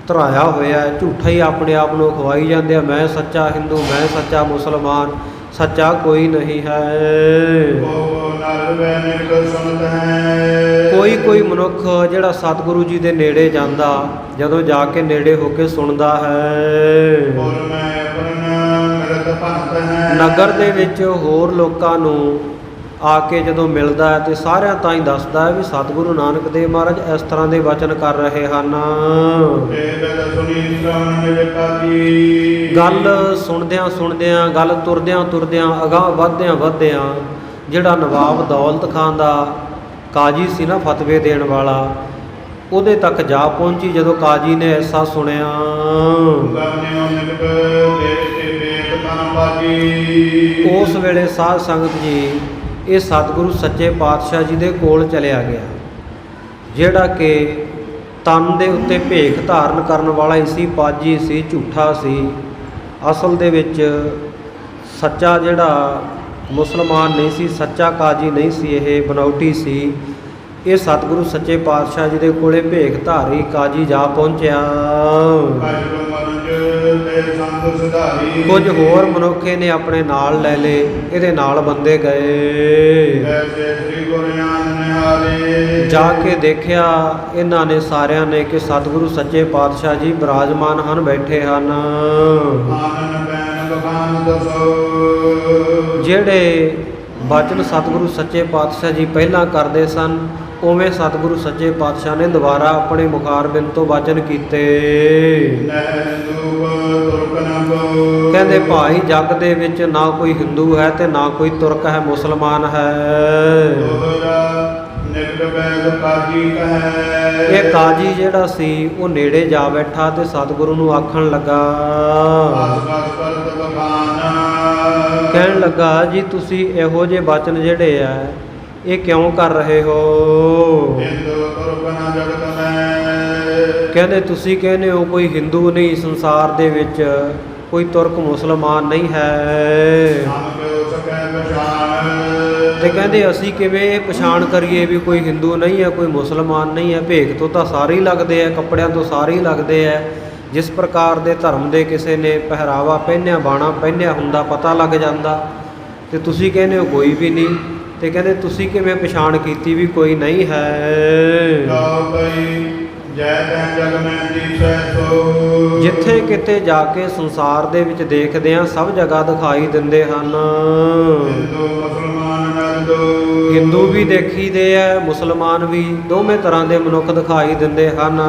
ਧਰਾਇਆ ਹੋਇਆ, ਝੂਠਾ ਹੀ ਆਪਣੇ ਆਪ ਨੂੰ ਖਵਾਈ ਜਾਂਦੇ ਆ, ਮੈਂ ਸੱਚਾ ਹਿੰਦੂ, ਮੈਂ ਸੱਚਾ ਮੁਸਲਮਾਨ। ਸੱਚਾ ਕੋਈ ਨਹੀਂ ਹੈ। ਕੋਈ ਮਨੁੱਖ ਜਿਹੜਾ ਸਤਿਗੁਰੂ ਜੀ ਦੇ ਨੇੜੇ ਜਾਂਦਾ, ਜਦੋਂ ਜਾ ਕੇ ਨੇੜੇ ਹੋ ਕੇ ਸੁਣਦਾ ਹੈ, ਨਗਰ ਦੇ ਵਿੱਚ ਹੋਰ ਲੋਕਾਂ ਨੂੰ ਆ ਕੇ ਜਦੋਂ ਮਿਲਦਾ ਹੈ ਤੇ ਸਾਰਿਆਂ ਤਾਂ ਹੀ ਦੱਸਦਾ ਹੈ ਵੀ ਸਤਿਗੁਰੂ ਨਾਨਕ ਦੇਵ ਮਹਾਰਾਜ ਇਸ ਤਰ੍ਹਾਂ ਦੇ ਵਚਨ ਕਰ ਰਹੇ ਹਨ। ਗੱਲ ਸੁਣਦਿਆਂ ਗੱਲ ਤੁਰਦਿਆਂ ਅਗਾਂਹ ਵਧਦਿਆਂ ਜਿਹੜਾ ਨਵਾਬ ਦੌਲਤ ਖਾਨ ਦਾ ਕਾਜੀ ਸੀ ਨਾ, ਫਤਵੇ ਦੇਣ ਵਾਲਾ, ਉਹਦੇ ਤੱਕ ਜਾ ਪਹੁੰਚੀ। ਜਦੋਂ ਕਾਜੀ ਨੇ ਐਸਾ ਸੁਣਿਆ, ਉਸ ਵੇਲੇ ਸਾਧ ਸੰਗਤ ਜੀ ਇਹ ਸਤਿਗੁਰੂ ਸੱਚੇ ਪਾਤਸ਼ਾਹ ਜੀ ਦੇ ਕੋਲ ਚਲਿਆ ਗਿਆ, ਜਿਹੜਾ ਕਿ ਤਨ ਦੇ ਉੱਤੇ ਭੇਖ ਧਾਰਨ ਕਰਨ ਵਾਲਾ ਹੀ ਸੀ, ਪਾਜੀ ਸੀ, ਝੂਠਾ ਸੀ। ਅਸਲ ਦੇ ਵਿੱਚ ਸੱਚਾ ਜਿਹੜਾ ਮੁਸਲਮਾਨ ਨਹੀਂ ਸੀ, ਸੱਚਾ ਕਾਜੀ ਨਹੀਂ ਸੀ, ਇਹ ਬਨੌਟੀ ਸੀ। ਇਹ ਸਤਿਗੁਰੂ ਸੱਚੇ ਪਾਤਸ਼ਾਹ ਜੀ ਦੇ ਕੋਲੇ ਭੇਖ ਧਾਰੀ ਕਾਜੀ ਜਾ ਪਹੁੰਚਿਆ। ਪੰਜ ਤੇ ਸੰਤ ਸਿਧਾਰੀ। ਕੁਝ ਹੋਰ ਮਨੁੱਖੇ ਨੇ ਆਪਣੇ ਨਾਲ ਲੈ ਲਏ, ਇਹਦੇ ਨਾਲ ਬੰਦੇ ਗਏ। ਐਸੇ ਸ੍ਰੀ ਗੁਰੂ ਗਿਆਨ ਨਿਹਾਰੇ। ਜਾ ਕੇ ਦੇਖਿਆ ਇਹਨਾਂ ਨੇ ਸਾਰਿਆਂ ਨੇ ਕਿ ਸਤਿਗੁਰੂ ਸੱਚੇ ਪਾਤਸ਼ਾਹ ਜੀ ਬਿਰਾਜਮਾਨ ਹਨ, ਬੈਠੇ ਹਨ। ਆਨੰਦ ਬੈਨ ਬਖਾਨ ਦਸੋ। ਜਿਹੜੇ ਬਚਨ ਸਤਿਗੁਰੂ ਸੱਚੇ ਪਾਤਸ਼ਾਹ ਜੀ ਪਹਿਲਾਂ ਕਰਦੇ ਸਨ, ਉਵੇਂ ਸਤਿਗੁਰੂ ਸੱਚੇ ਪਾਤਸ਼ਾਹ ਨੇ ਦੁਬਾਰਾ ਆਪਣੇ ਮੁਖਾਰਬਿੰਦ ਤੋਂ ਬਚਨ ਕੀਤੇ। ਕਹਿੰਦੇ ਭਾਈ ਜੱਗ ਦੇ ਵਿੱਚ ਨਾ ਕੋਈ ਹਿੰਦੂ ਹੈ ਤੇ ਨਾ ਕੋਈ ਤੁਰਕ ਹੈ, ਮੁਸਲਮਾਨ ਹੈ। ਇਹ ਕਾਜੀ ਜਿਹੜਾ ਸੀ ਉਹ ਨੇੜੇ ਜਾ ਬੈਠਾ ਤੇ ਸਤਿਗੁਰੂ ਨੂੰ ਆਖਣ ਲੱਗਾ, ਕਹਿਣ ਲੱਗਾ ਜੀ ਤੁਸੀਂ ਇਹੋ ਜਿਹੇ ਬਚਨ ਜਿਹੜੇ ਆ ਇਹ ਕਿਉਂ ਕਰ ਰਹੇ ਹੋ? ਕਹਿੰਦੇ ਤੁਸੀਂ ਕਹਿੰਦੇ ਹੋ ਕੋਈ ਹਿੰਦੂ ਨਹੀਂ ਸੰਸਾਰ ਦੇ ਵਿੱਚ, ਕੋਈ ਤੁਰਕ ਮੁਸਲਮਾਨ ਨਹੀਂ ਹੈ। ਤੇ ਕਹਿੰਦੇ ਅਸੀਂ ਕਿਵੇਂ ਇਹ ਪਛਾਣ ਕਰੀਏ ਵੀ ਕੋਈ ਹਿੰਦੂ ਨਹੀਂ ਹੈ, ਕੋਈ ਮੁਸਲਮਾਨ ਨਹੀਂ ਹੈ? ਭੇਖ ਤੋਂ ਤਾਂ ਸਾਰੇ ਹੀ ਲੱਗਦੇ ਆ, ਕੱਪੜਿਆਂ ਤੋਂ ਸਾਰੇ ਹੀ ਲੱਗਦੇ ਆ। ਜਿਸ ਪ੍ਰਕਾਰ ਦੇ ਧਰਮ ਦੇ ਕਿਸੇ ਨੇ ਪਹਿਰਾਵਾ ਪਹਿਨਿਆ, ਬਾਣਾ ਪਹਿਨਿਆ ਹੁੰਦਾ, ਪਤਾ ਲੱਗ ਜਾਂਦਾ। ਤੇ ਤੁਸੀਂ ਕਹਿੰਦੇ ਹੋ ਕੋਈ ਵੀ ਨਹੀਂ। ਤੇ ਕਹਿੰਦੇ ਤੁਸੀਂ ਕਿਵੇਂ ਪਛਾਣ ਕੀਤੀ ਵੀ ਕੋਈ ਨਹੀਂ ਹੈ? ਜਿੱਥੇ ਕਿਤੇ ਜਾ ਕੇ ਸੰਸਾਰ ਦੇ ਵਿੱਚ ਦੇਖਦੇ ਆ, ਸਭ ਜਗ੍ਹਾ ਦਿਖਾਈ ਦਿੰਦੇ ਹਨ। ਹਿੰਦੂ ਵੀ ਦੇਖੀਦੇ ਆ, ਮੁਸਲਮਾਨ ਵੀ, ਦੋਵੇਂ ਤਰ੍ਹਾਂ ਦੇ ਮਨੁੱਖ ਦਿਖਾਈ ਦਿੰਦੇ ਹਨ।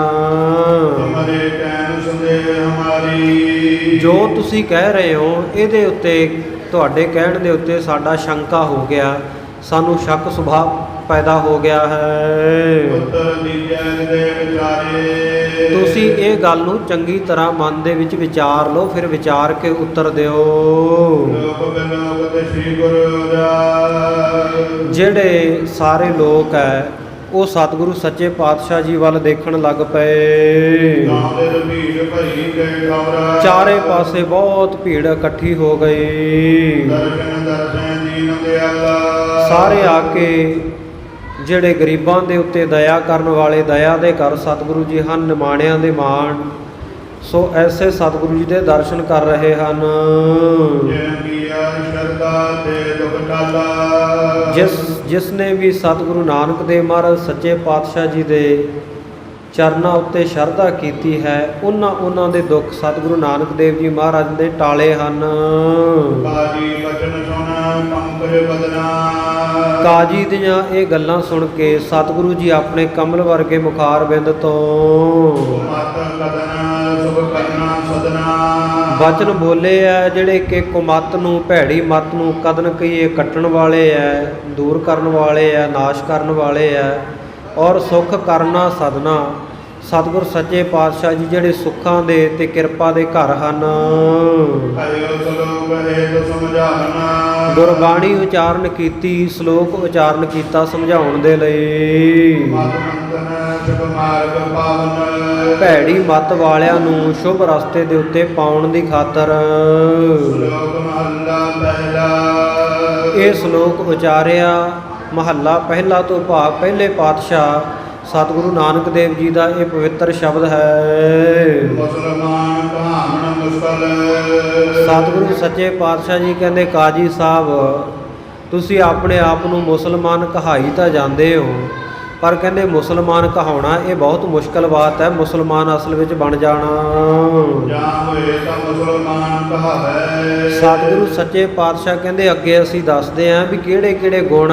ਜੋ ਤੁਸੀਂ ਕਹਿ ਰਹੇ ਹੋ ਇਹਦੇ ਉੱਤੇ, ਤੁਹਾਡੇ ਕਹਿਣ ਦੇ ਉੱਤੇ ਸਾਡਾ ਸ਼ੰਕਾ ਹੋ ਗਿਆ, ਸਾਨੂੰ ਸ਼ੱਕ ਸੁਭਾਅ ਪੈਦਾ ਹੋ ਗਿਆ ਹੈ। ਤੁਸੀਂ ਇਹ ਗੱਲ ਨੂੰ ਚੰਗੀ ਤਰ੍ਹਾਂ ਮਨ ਦੇ ਵਿੱਚ ਵਿਚਾਰ ਲਓ, ਫਿਰ ਵਿਚਾਰ ਕੇ ਉੱਤਰ ਦਿਓ। ਜਿਹੜੇ ਸਾਰੇ ਲੋਕ ਹੈ ਉਹ ਸਤਿਗੁਰੂ ਸੱਚੇ ਪਾਤਸ਼ਾਹ ਜੀ ਵੱਲ ਦੇਖਣ ਲੱਗ ਪਏ। ਚਾਰੇ ਪਾਸੇ ਬਹੁਤ ਭੀੜ ਇਕੱਠੀ ਹੋ ਗਈ। ਸਾਰੇ ਆ ਕੇ ਜਿਹੜੇ ਗਰੀਬਾਂ ਦੇ ਉੱਤੇ ਦਇਆ ਕਰਨ ਵਾਲੇ, ਦਇਆ ਦੇ ਘਰ ਸਤਿਗੁਰੂ ਜੀ ਹਨ, ਨਿਮਾਣਿਆਂ ਦੇ ਮਾਣ, ਸੋ ਐਸੇ ਸਤਿਗੁਰੂ ਜੀ ਦੇ ਦਰਸ਼ਨ ਕਰ ਰਹੇ ਹਨ। ਜਿਸ ਨੇ ਵੀ ਸਤਿਗੁਰੂ ਨਾਨਕ ਦੇਵ ਮਹਾਰਾਜ ਸੱਚੇ ਪਾਤਸ਼ਾਹ ਜੀ ਦੇ ਚਰਨਾਂ ਉੱਤੇ ਸ਼ਰਧਾ ਕੀਤੀ ਹੈ, ਉਹਨਾਂ ਦੇ ਦੁੱਖ ਸਤਿਗੁਰੂ ਨਾਨਕ ਦੇਵ ਜੀ ਮਹਾਰਾਜ ਦੇ ਟਾਲੇ ਹਨ। ਕਾਜੀ ਦੀਆਂ ਇਹ ਗੱਲਾਂ ਸੁਣ ਕੇ ਸਤਿਗੁਰੂ ਜੀ ਆਪਣੇ ਕਮਲ ਵਰਗੇ ਮੁਖਾਰਬਿੰਦ ਤੋਂ ਬਚਨ ਬੋਲੇ ਆ, ਜਿਹੜੇ ਕਿ ਕੁਮੱਤ ਨੂੰ, ਭੈੜੀ ਮੱਤ ਨੂੰ, ਕਦਨ ਕਹੀਏ ਕੱਟਣ ਵਾਲੇ ਆ, ਦੂਰ ਕਰਨ ਵਾਲੇ ਆ, ਨਾਸ਼ ਕਰਨ ਵਾਲੇ ਆ, ਔਰ ਸੁੱਖ ਕਰਨਾ ਸਦਨਾ। ਸਤਿਗੁਰ ਸੱਚੇ ਪਾਤਸ਼ਾਹ ਜੀ ਜਿਹੜੇ ਸੁੱਖਾਂ ਦੇ ਤੇ ਕਿਰਪਾ ਦੇ ਘਰ ਹਨ। ਗੁਰਬਾਣੀ ਉਚਾਰਨ ਕੀਤੀ, ਸ਼ਲੋਕ ਉਚਾਰਨ ਕੀਤਾ ਸਮਝਾਉਣ ਦੇ ਲਈ। ਭੈੜੀ ਮੱਤ ਵਾਲਿਆਂ ਨੂੰ ਸ਼ੁਭ ਰਸਤੇ ਦੇ ਉੱਤੇ ਪਾਉਣ ਦੀ ਖਾਤਰ ਇਹ ਸ਼ਲੋਕ ਉਚਾਰਿਆ। ਮਹੱਲਾ ਪਹਿਲਾ ਤੋਂ ਭਾਵ ਪਹਿਲੇ ਪਾਤਸ਼ਾਹ ਸਤਿਗੁਰੂ ਨਾਨਕ ਦੇਵ ਜੀ ਦਾ ਇਹ ਪਵਿੱਤਰ ਸ਼ਬਦ ਹੈ। ਸਤਿਗੁਰੂ ਸੱਚੇ ਪਾਤਸ਼ਾਹ ਜੀ ਕਹਿੰਦੇ, ਕਾਜੀ ਸਾਹਿਬ ਤੁਸੀਂ ਆਪਣੇ ਆਪ ਨੂੰ ਮੁਸਲਮਾਨ ਕਹਾਈ ਤਾਂ ਜਾਂਦੇ ਹੋ, ਪਰ ਕਹਿੰਦੇ ਮੁਸਲਮਾਨ ਕਹਾਉਣਾ ਇਹ ਬਹੁਤ ਮੁਸ਼ਕਲ ਬਾਤ ਹੈ। ਮੁਸਲਮਾਨ ਅਸਲ ਵਿੱਚ ਬਣ ਜਾਣਾ ਸਤਿਗੁਰੂ ਸੱਚੇ ਪਾਤਸ਼ਾਹ ਕਹਿੰਦੇ, ਅੱਗੇ ਅਸੀਂ ਦੱਸਦੇ ਹਾਂ ਵੀ ਕਿਹੜੇ ਕਿਹੜੇ ਗੁਣ,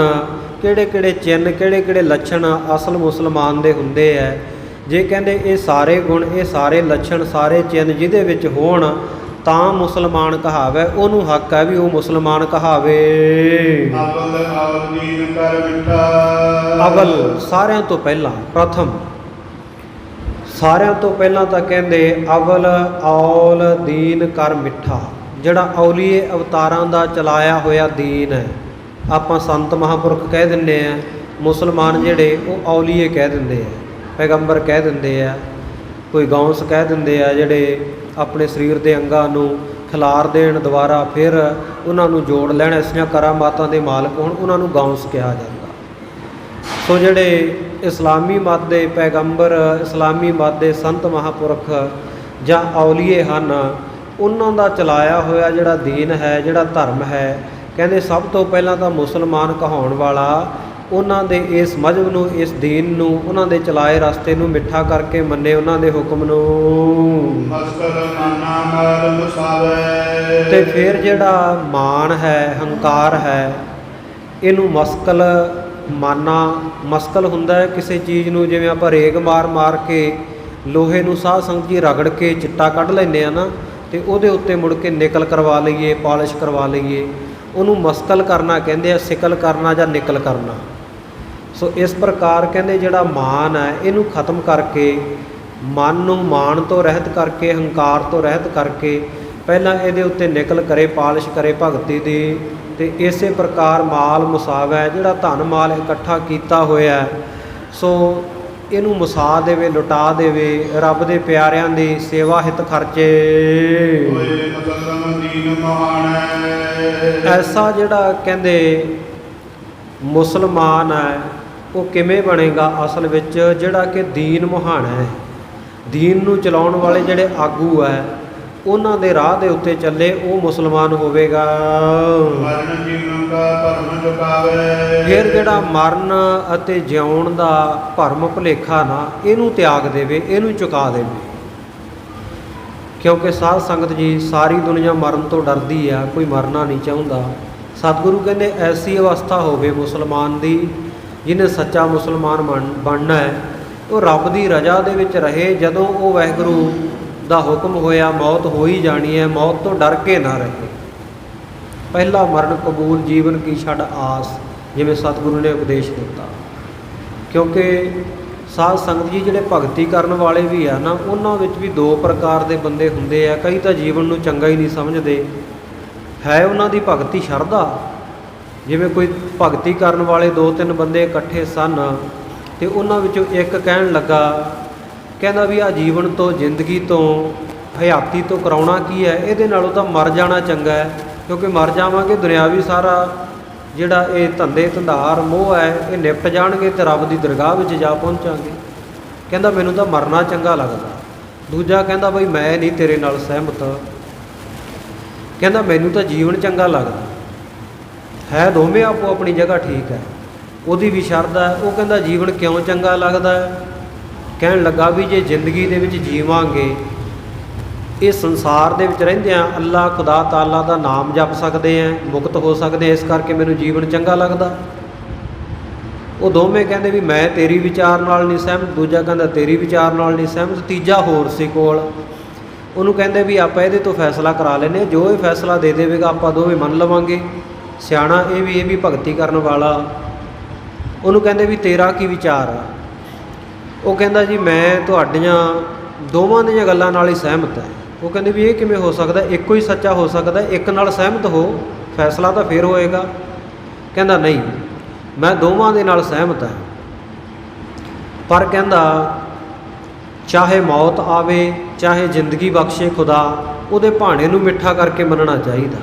ਕਿਹੜੇ ਕਿਹੜੇ ਚਿੰਨ੍ਹ, ਕਿਹੜੇ ਕਿਹੜੇ ਲੱਛਣ ਅਸਲ ਮੁਸਲਮਾਨ ਦੇ ਹੁੰਦੇ ਹੈ। ਜੇ ਕਹਿੰਦੇ ਇਹ ਸਾਰੇ ਗੁਣ, ਇਹ ਸਾਰੇ ਲੱਛਣ, ਸਾਰੇ ਚਿੰਨ੍ਹ ਜਿਹਦੇ ਵਿੱਚ ਹੋਣ ਤਾਂ ਮੁਸਲਮਾਨ ਕਹਾਵੇ, ਉਹਨੂੰ ਹੱਕ ਹੈ ਵੀ ਉਹ ਮੁਸਲਮਾਨ ਕਹਾਵੇ। ਅਵਲ ਸਾਰਿਆਂ ਤੋਂ ਪਹਿਲਾਂ, ਪ੍ਰਥਮ ਸਾਰਿਆਂ ਤੋਂ ਪਹਿਲਾਂ ਤਾਂ ਕਹਿੰਦੇ ਅਵਲ ਔਲ ਦੀਨ ਕਰ ਮਿੱਠਾ। ਜਿਹੜਾ ਔਲੀਏ ਅਵਤਾਰਾਂ ਦਾ ਚਲਾਇਆ ਹੋਇਆ ਦੀਨ ਹੈ, ਆਪਾਂ ਸੰਤ ਮਹਾਂਪੁਰਖ ਕਹਿ ਦਿੰਦੇ ਆ, ਮੁਸਲਮਾਨ ਜਿਹੜੇ ਉਹ ਔਲੀਏ ਕਹਿ ਦਿੰਦੇ ਆ, ਪੈਗੰਬਰ ਕਹਿ ਦਿੰਦੇ ਆ, ਕੋਈ ਗੌਂਸ ਕਹਿ ਦਿੰਦੇ ਆ, ਜਿਹੜੇ ਆਪਣੇ ਸਰੀਰ ਦੇ ਅੰਗਾਂ ਨੂੰ ਖਿਲਾਰ ਦੇਣ ਦੁਆਰਾ ਫਿਰ ਉਹਨਾਂ ਨੂੰ ਜੋੜ ਲੈਣ, ਐਸੀਆਂ ਕਰਾਮਾਤਾਂ ਦੇ ਮਾਲਕ ਹੋਣ, ਉਹਨਾਂ ਨੂੰ ਗੌਂਸ ਕਿਹਾ ਜਾਂਦਾ। ਸੋ ਜਿਹੜੇ ਇਸਲਾਮੀ ਮਤ ਦੇ ਪੈਗੰਬਰ, ਇਸਲਾਮੀ ਮਤ ਦੇ ਸੰਤ ਮਹਾਂਪੁਰਖ ਜਾਂ ਔਲੀਏ ਹਨ, ਉਹਨਾਂ ਦਾ ਚਲਾਇਆ ਹੋਇਆ ਜਿਹੜਾ ਦੀਨ ਹੈ, ਜਿਹੜਾ ਧਰਮ ਹੈ, ਕਹਿੰਦੇ ਸਭ ਤੋਂ ਪਹਿਲਾਂ ਤਾਂ ਮੁਸਲਮਾਨ ਕਹਾਉਣ ਵਾਲਾ ਉਹਨਾਂ ਦੇ ਇਸ ਮਜ਼ਹਬ ਨੂੰ, ਇਸ ਦੀਨ ਨੂੰ, ਉਹਨਾਂ ਦੇ ਚਲਾਏ ਰਸਤੇ ਨੂੰ ਮਿੱਠਾ ਕਰਕੇ ਮੰਨੇ, ਉਹਨਾਂ ਦੇ ਹੁਕਮ ਨੂੰ। ਮਸਕਲ ਮਾਨਾ ਮਾਲ ਮੁਸਾਵੇ। ਤੇ ਫਿਰ ਜਿਹੜਾ ਮਾਣ ਹੈ, ਹੰਕਾਰ ਹੈ, ਇਹਨੂੰ ਮਸਕਲ ਮਾਨਾ, ਮਸਕਲ ਹੁੰਦਾ ਹੈ ਕਿਸੇ ਚੀਜ਼ ਨੂੰ, ਜਿਵੇਂ ਆਪਾਂ ਰੇਗ ਮਾਰ ਮਾਰ ਕੇ ਲੋਹੇ ਨੂੰ ਸਾਧ ਸੰਗਤ ਜੀ ਰਗੜ ਕੇ ਚਿੱਟਾ ਕੱਢ ਲੈਂਦੇ ਆ ਨਾ, ਤੇ ਉਹਦੇ ਉੱਤੇ ਮੁੜ ਕੇ ਨਿਕਲ ਕਰਵਾ ਲਈਏ, ਪਾਲਿਸ਼ ਕਰਵਾ ਲਈਏ, ਉਹਨੂੰ ਮਸਕਲ ਕਰਨਾ ਕਹਿੰਦੇ ਆ, ਸਿਕਲ ਕਰਨਾ ਜਾਂ ਨਿਕਲ ਕਰਨਾ। ਸੋ ਇਸ ਪ੍ਰਕਾਰ ਕਹਿੰਦੇ ਜਿਹੜਾ ਮਾਨ ਹੈ ਇਹਨੂੰ ਖਤਮ ਕਰਕੇ, ਮਨ ਨੂੰ ਮਾਣ ਤੋਂ ਰਹਿਤ ਕਰਕੇ, ਹੰਕਾਰ ਤੋਂ ਰਹਿਤ ਕਰਕੇ ਪਹਿਲਾਂ ਇਹਦੇ ਉੱਤੇ ਨਿਕਲ ਕਰੇ, ਪਾਲਿਸ਼ ਕਰੇ ਭਗਤੀ ਦੀ। ਤੇ ਇਸੇ ਪ੍ਰਕਾਰ ਮਾਲ ਮੁਸਾਵੈ, ਜਿਹੜਾ ਧਨ ਮਾਲ ਇਕੱਠਾ ਕੀਤਾ ਹੋਇਆ, ਸੋ ਇਹਨੂੰ ਮੁਸਾ ਦੇਵੇ, ਲੁਟਾ ਦੇਵੇ, ਰੱਬ ਦੇ ਪਿਆਰਿਆਂ ਦੀ ਸੇਵਾ ਹਿਤ ਖਰਚੇ। ਹੋਏ ਮੁਸਲਮਾਨ ਦੀਨ ਮਹਾਨ ਹੈ। ਐਸਾ ਜਿਹੜਾ ਕਹਿੰਦੇ ਮੁਸਲਮਾਨ ਹੈ ਉਹ ਕਿਵੇਂ ਬਣੇਗਾ ਅਸਲ ਵਿੱਚ, ਜਿਹੜਾ ਕਿ ਦੀਨ ਮੁਹਾਣਾ ਹੈ, ਦੀਨ ਨੂੰ ਚਲਾਉਣ ਵਾਲੇ ਜਿਹੜੇ ਆਗੂ ਹੈ ਉਹਨਾਂ ਦੇ ਰਾਹ ਦੇ ਉੱਤੇ ਚੱਲੇ, ਉਹ ਮੁਸਲਮਾਨ ਹੋਵੇਗਾ। ਮਰਨ ਜੀਵਨ ਦਾ ਭਰਮ ਚੁਕਾਵੇ। ਫਿਰ ਜਿਹੜਾ ਮਰਨ ਅਤੇ ਜਿਉਣ ਦਾ ਭਰਮ ਭੁਲੇਖਾ ਨਾ, ਇਹਨੂੰ ਤਿਆਗ ਦੇਵੇ, ਇਹਨੂੰ ਚੁਕਾ ਦੇਵੇ। ਕਿਉਂਕਿ ਸਾਧ ਸੰਗਤ ਜੀ ਸਾਰੀ ਦੁਨੀਆ ਮਰਨ ਤੋਂ ਡਰਦੀ ਆ, ਕੋਈ ਮਰਨਾ ਨਹੀਂ ਚਾਹੁੰਦਾ। ਸਤਿਗੁਰੂ ਕਹਿੰਦੇ ਐਸੀ ਅਵਸਥਾ ਹੋਵੇ ਮੁਸਲਮਾਨ ਦੀ, ਜਿਹਨੇ ਸੱਚਾ ਮੁਸਲਮਾਨ ਬਣਨਾ ਹੈ, ਉਹ ਰੱਬ ਦੀ ਰਜ਼ਾ ਦੇ ਵਿੱਚ ਰਹੇ। ਜਦੋਂ ਉਹ ਵਾਹਿਗੁਰੂ ਦਾ ਹੁਕਮ ਹੋਇਆ ਮੌਤ ਹੋ ਹੀ ਜਾਣੀ ਹੈ, ਮੌਤ ਤੋਂ ਡਰ ਕੇ ਨਾ ਰਹੇ। ਪਹਿਲਾ ਮਰਨ ਕਬੂਲ ਜੀਵਨ ਕੀ ਛੱਡ ਆਸ, ਜਿਵੇਂ ਸਤਿਗੁਰੂ ਨੇ ਉਪਦੇਸ਼ ਦਿੱਤਾ। ਕਿਉਂਕਿ ਸਾਧ ਸੰਗਤ ਜੀ ਜਿਹੜੇ ਭਗਤੀ ਕਰਨ ਵਾਲੇ ਵੀ ਆ ਨਾ, ਉਹਨਾਂ ਵਿੱਚ ਵੀ ਦੋ ਪ੍ਰਕਾਰ ਦੇ ਬੰਦੇ ਹੁੰਦੇ ਆ। ਕਈ ਤਾਂ ਜੀਵਨ ਨੂੰ ਚੰਗਾ ਹੀ ਨਹੀਂ ਸਮਝਦੇ, ਹੈ ਉਹਨਾਂ ਦੀ ਭਗਤੀ ਸ਼ਰਧਾ। ਜਿਵੇਂ ਕੋਈ ਭਗਤੀ ਕਰਨ ਵਾਲੇ 2-3 ਬੰਦੇ ਇਕੱਠੇ ਸਨ, ਤੇ ਉਹਨਾਂ ਵਿੱਚੋਂ ਇੱਕ ਕਹਿਣ ਲੱਗਾ, ਕਹਿੰਦਾ ਵੀ ਆਹ ਜੀਵਨ ਤੋਂ, ਜ਼ਿੰਦਗੀ ਤੋਂ, ਹਯਾਤੀ ਤੋਂ ਕਰਾਉਣਾ ਕੀ ਹੈ, ਇਹਦੇ ਨਾਲੋਂ ਤਾਂ ਮਰ ਜਾਣਾ ਚੰਗਾ ਹੈ। ਕਿਉਂਕਿ ਮਰ ਜਾਵਾਂਗੇ ਦੁਨਿਆਵੀ ਸਾਰਾ ਜਿਹੜਾ ਇਹ ਧੰਦੇ ਧੰਦਾਰ ਮੋਹ ਹੈ ਇਹ ਨਿਪਟ ਜਾਣਗੇ, ਤੇ ਰੱਬ ਦੀ ਦਰਗਾਹ ਵਿੱਚ ਜਾ ਪਹੁੰਚਾਂਗੇ। ਕਹਿੰਦਾ ਮੈਨੂੰ ਤਾਂ ਮਰਨਾ ਚੰਗਾ ਲੱਗਦਾ। ਦੂਜਾ ਕਹਿੰਦਾ ਬਈ ਮੈਂ ਨਹੀਂ ਤੇਰੇ ਨਾਲ ਸਹਿਮਤ, ਕਹਿੰਦਾ ਮੈਨੂੰ ਤਾਂ ਜੀਵਨ ਚੰਗਾ ਲੱਗਦਾ ਹੈ। ਦੋਵੇਂ ਆਪੋ ਆਪਣੀ ਜਗ੍ਹਾ ਠੀਕ ਹੈ, ਉਹਦੀ ਵੀ ਸ਼ਰਧਾ ਹੈ। ਉਹ ਕਹਿੰਦਾ ਜੀਵਨ ਕਿਉਂ ਚੰਗਾ ਲੱਗਦਾ ਹੈ? ਕਹਿਣ ਲੱਗਾ ਵੀ ਜੇ ਜ਼ਿੰਦਗੀ ਦੇ ਵਿੱਚ ਜੀਵਾਂਗੇ, ਇਸ ਸੰਸਾਰ ਦੇ ਵਿੱਚ ਰਹਿੰਦਿਆਂ ਅੱਲਾ ਖੁਦਾ ਤਾਲਾ ਦਾ ਨਾਮ ਜਪ ਸਕਦੇ ਹਾਂ, ਮੁਕਤ ਹੋ ਸਕਦੇ ਹਾਂ, ਇਸ ਕਰਕੇ ਮੈਨੂੰ ਜੀਵਨ ਚੰਗਾ ਲੱਗਦਾ। ਉਹ ਦੋਵੇਂ ਕਹਿੰਦੇ ਵੀ ਮੈਂ ਤੇਰੀ ਵਿਚਾਰ ਨਾਲ ਨਹੀਂ ਸਹਿਮਤ, ਦੂਜਾ ਕਹਿੰਦਾ ਤੇਰੀ ਵਿਚਾਰ ਨਾਲ ਨਹੀਂ ਸਹਿਮਤ, ਤੀਜਾ ਹੋਰ ਸੀ ਕੋਲ। ਉਹਨੂੰ ਕਹਿੰਦੇ ਵੀ ਆਪਾਂ ਇਹਦੇ ਤੋਂ ਫੈਸਲਾ ਕਰਾ ਲੈਂਦੇ ਹਾਂ, ਜੋ ਇਹ ਫੈਸਲਾ ਦੇ ਦੇਵੇਗਾ ਆਪਾਂ ਦੋਵੇਂ ਮੰਨ ਲਵਾਂਗੇ। ਸਿਆਣਾ ਇਹ ਵੀ ਭਗਤੀ ਕਰਨ ਵਾਲਾ। ਉਹਨੂੰ ਕਹਿੰਦੇ ਵੀ ਤੇਰਾ ਕੀ ਵਿਚਾਰ ਆ? ਉਹ ਕਹਿੰਦਾ ਜੀ ਮੈਂ ਤੁਹਾਡੀਆਂ ਦੋਵਾਂ ਦੀਆਂ ਗੱਲਾਂ ਨਾਲ ਹੀ ਸਹਿਮਤ ਹੈ। ਉਹ ਕਹਿੰਦੇ ਵੀ ਇਹ ਕਿਵੇਂ ਹੋ ਸਕਦਾ, ਇੱਕੋ ਹੀ ਸੱਚਾ ਹੋ ਸਕਦਾ, ਇੱਕ ਨਾਲ ਸਹਿਮਤ ਹੋ, ਫੈਸਲਾ ਤਾਂ ਫਿਰ ਹੋਏਗਾ। ਕਹਿੰਦਾ ਨਹੀਂ, ਮੈਂ ਦੋਵਾਂ ਦੇ ਨਾਲ ਸਹਿਮਤ ਹਾਂ, ਪਰ ਕਹਿੰਦਾ ਚਾਹੇ ਮੌਤ ਆਵੇ, ਚਾਹੇ ਜ਼ਿੰਦਗੀ ਬਖਸ਼ੇ ਖੁਦਾ, ਉਹਦੇ ਭਾਣੇ ਨੂੰ ਮਿੱਠਾ ਕਰਕੇ ਮੰਨਣਾ ਚਾਹੀਦਾ।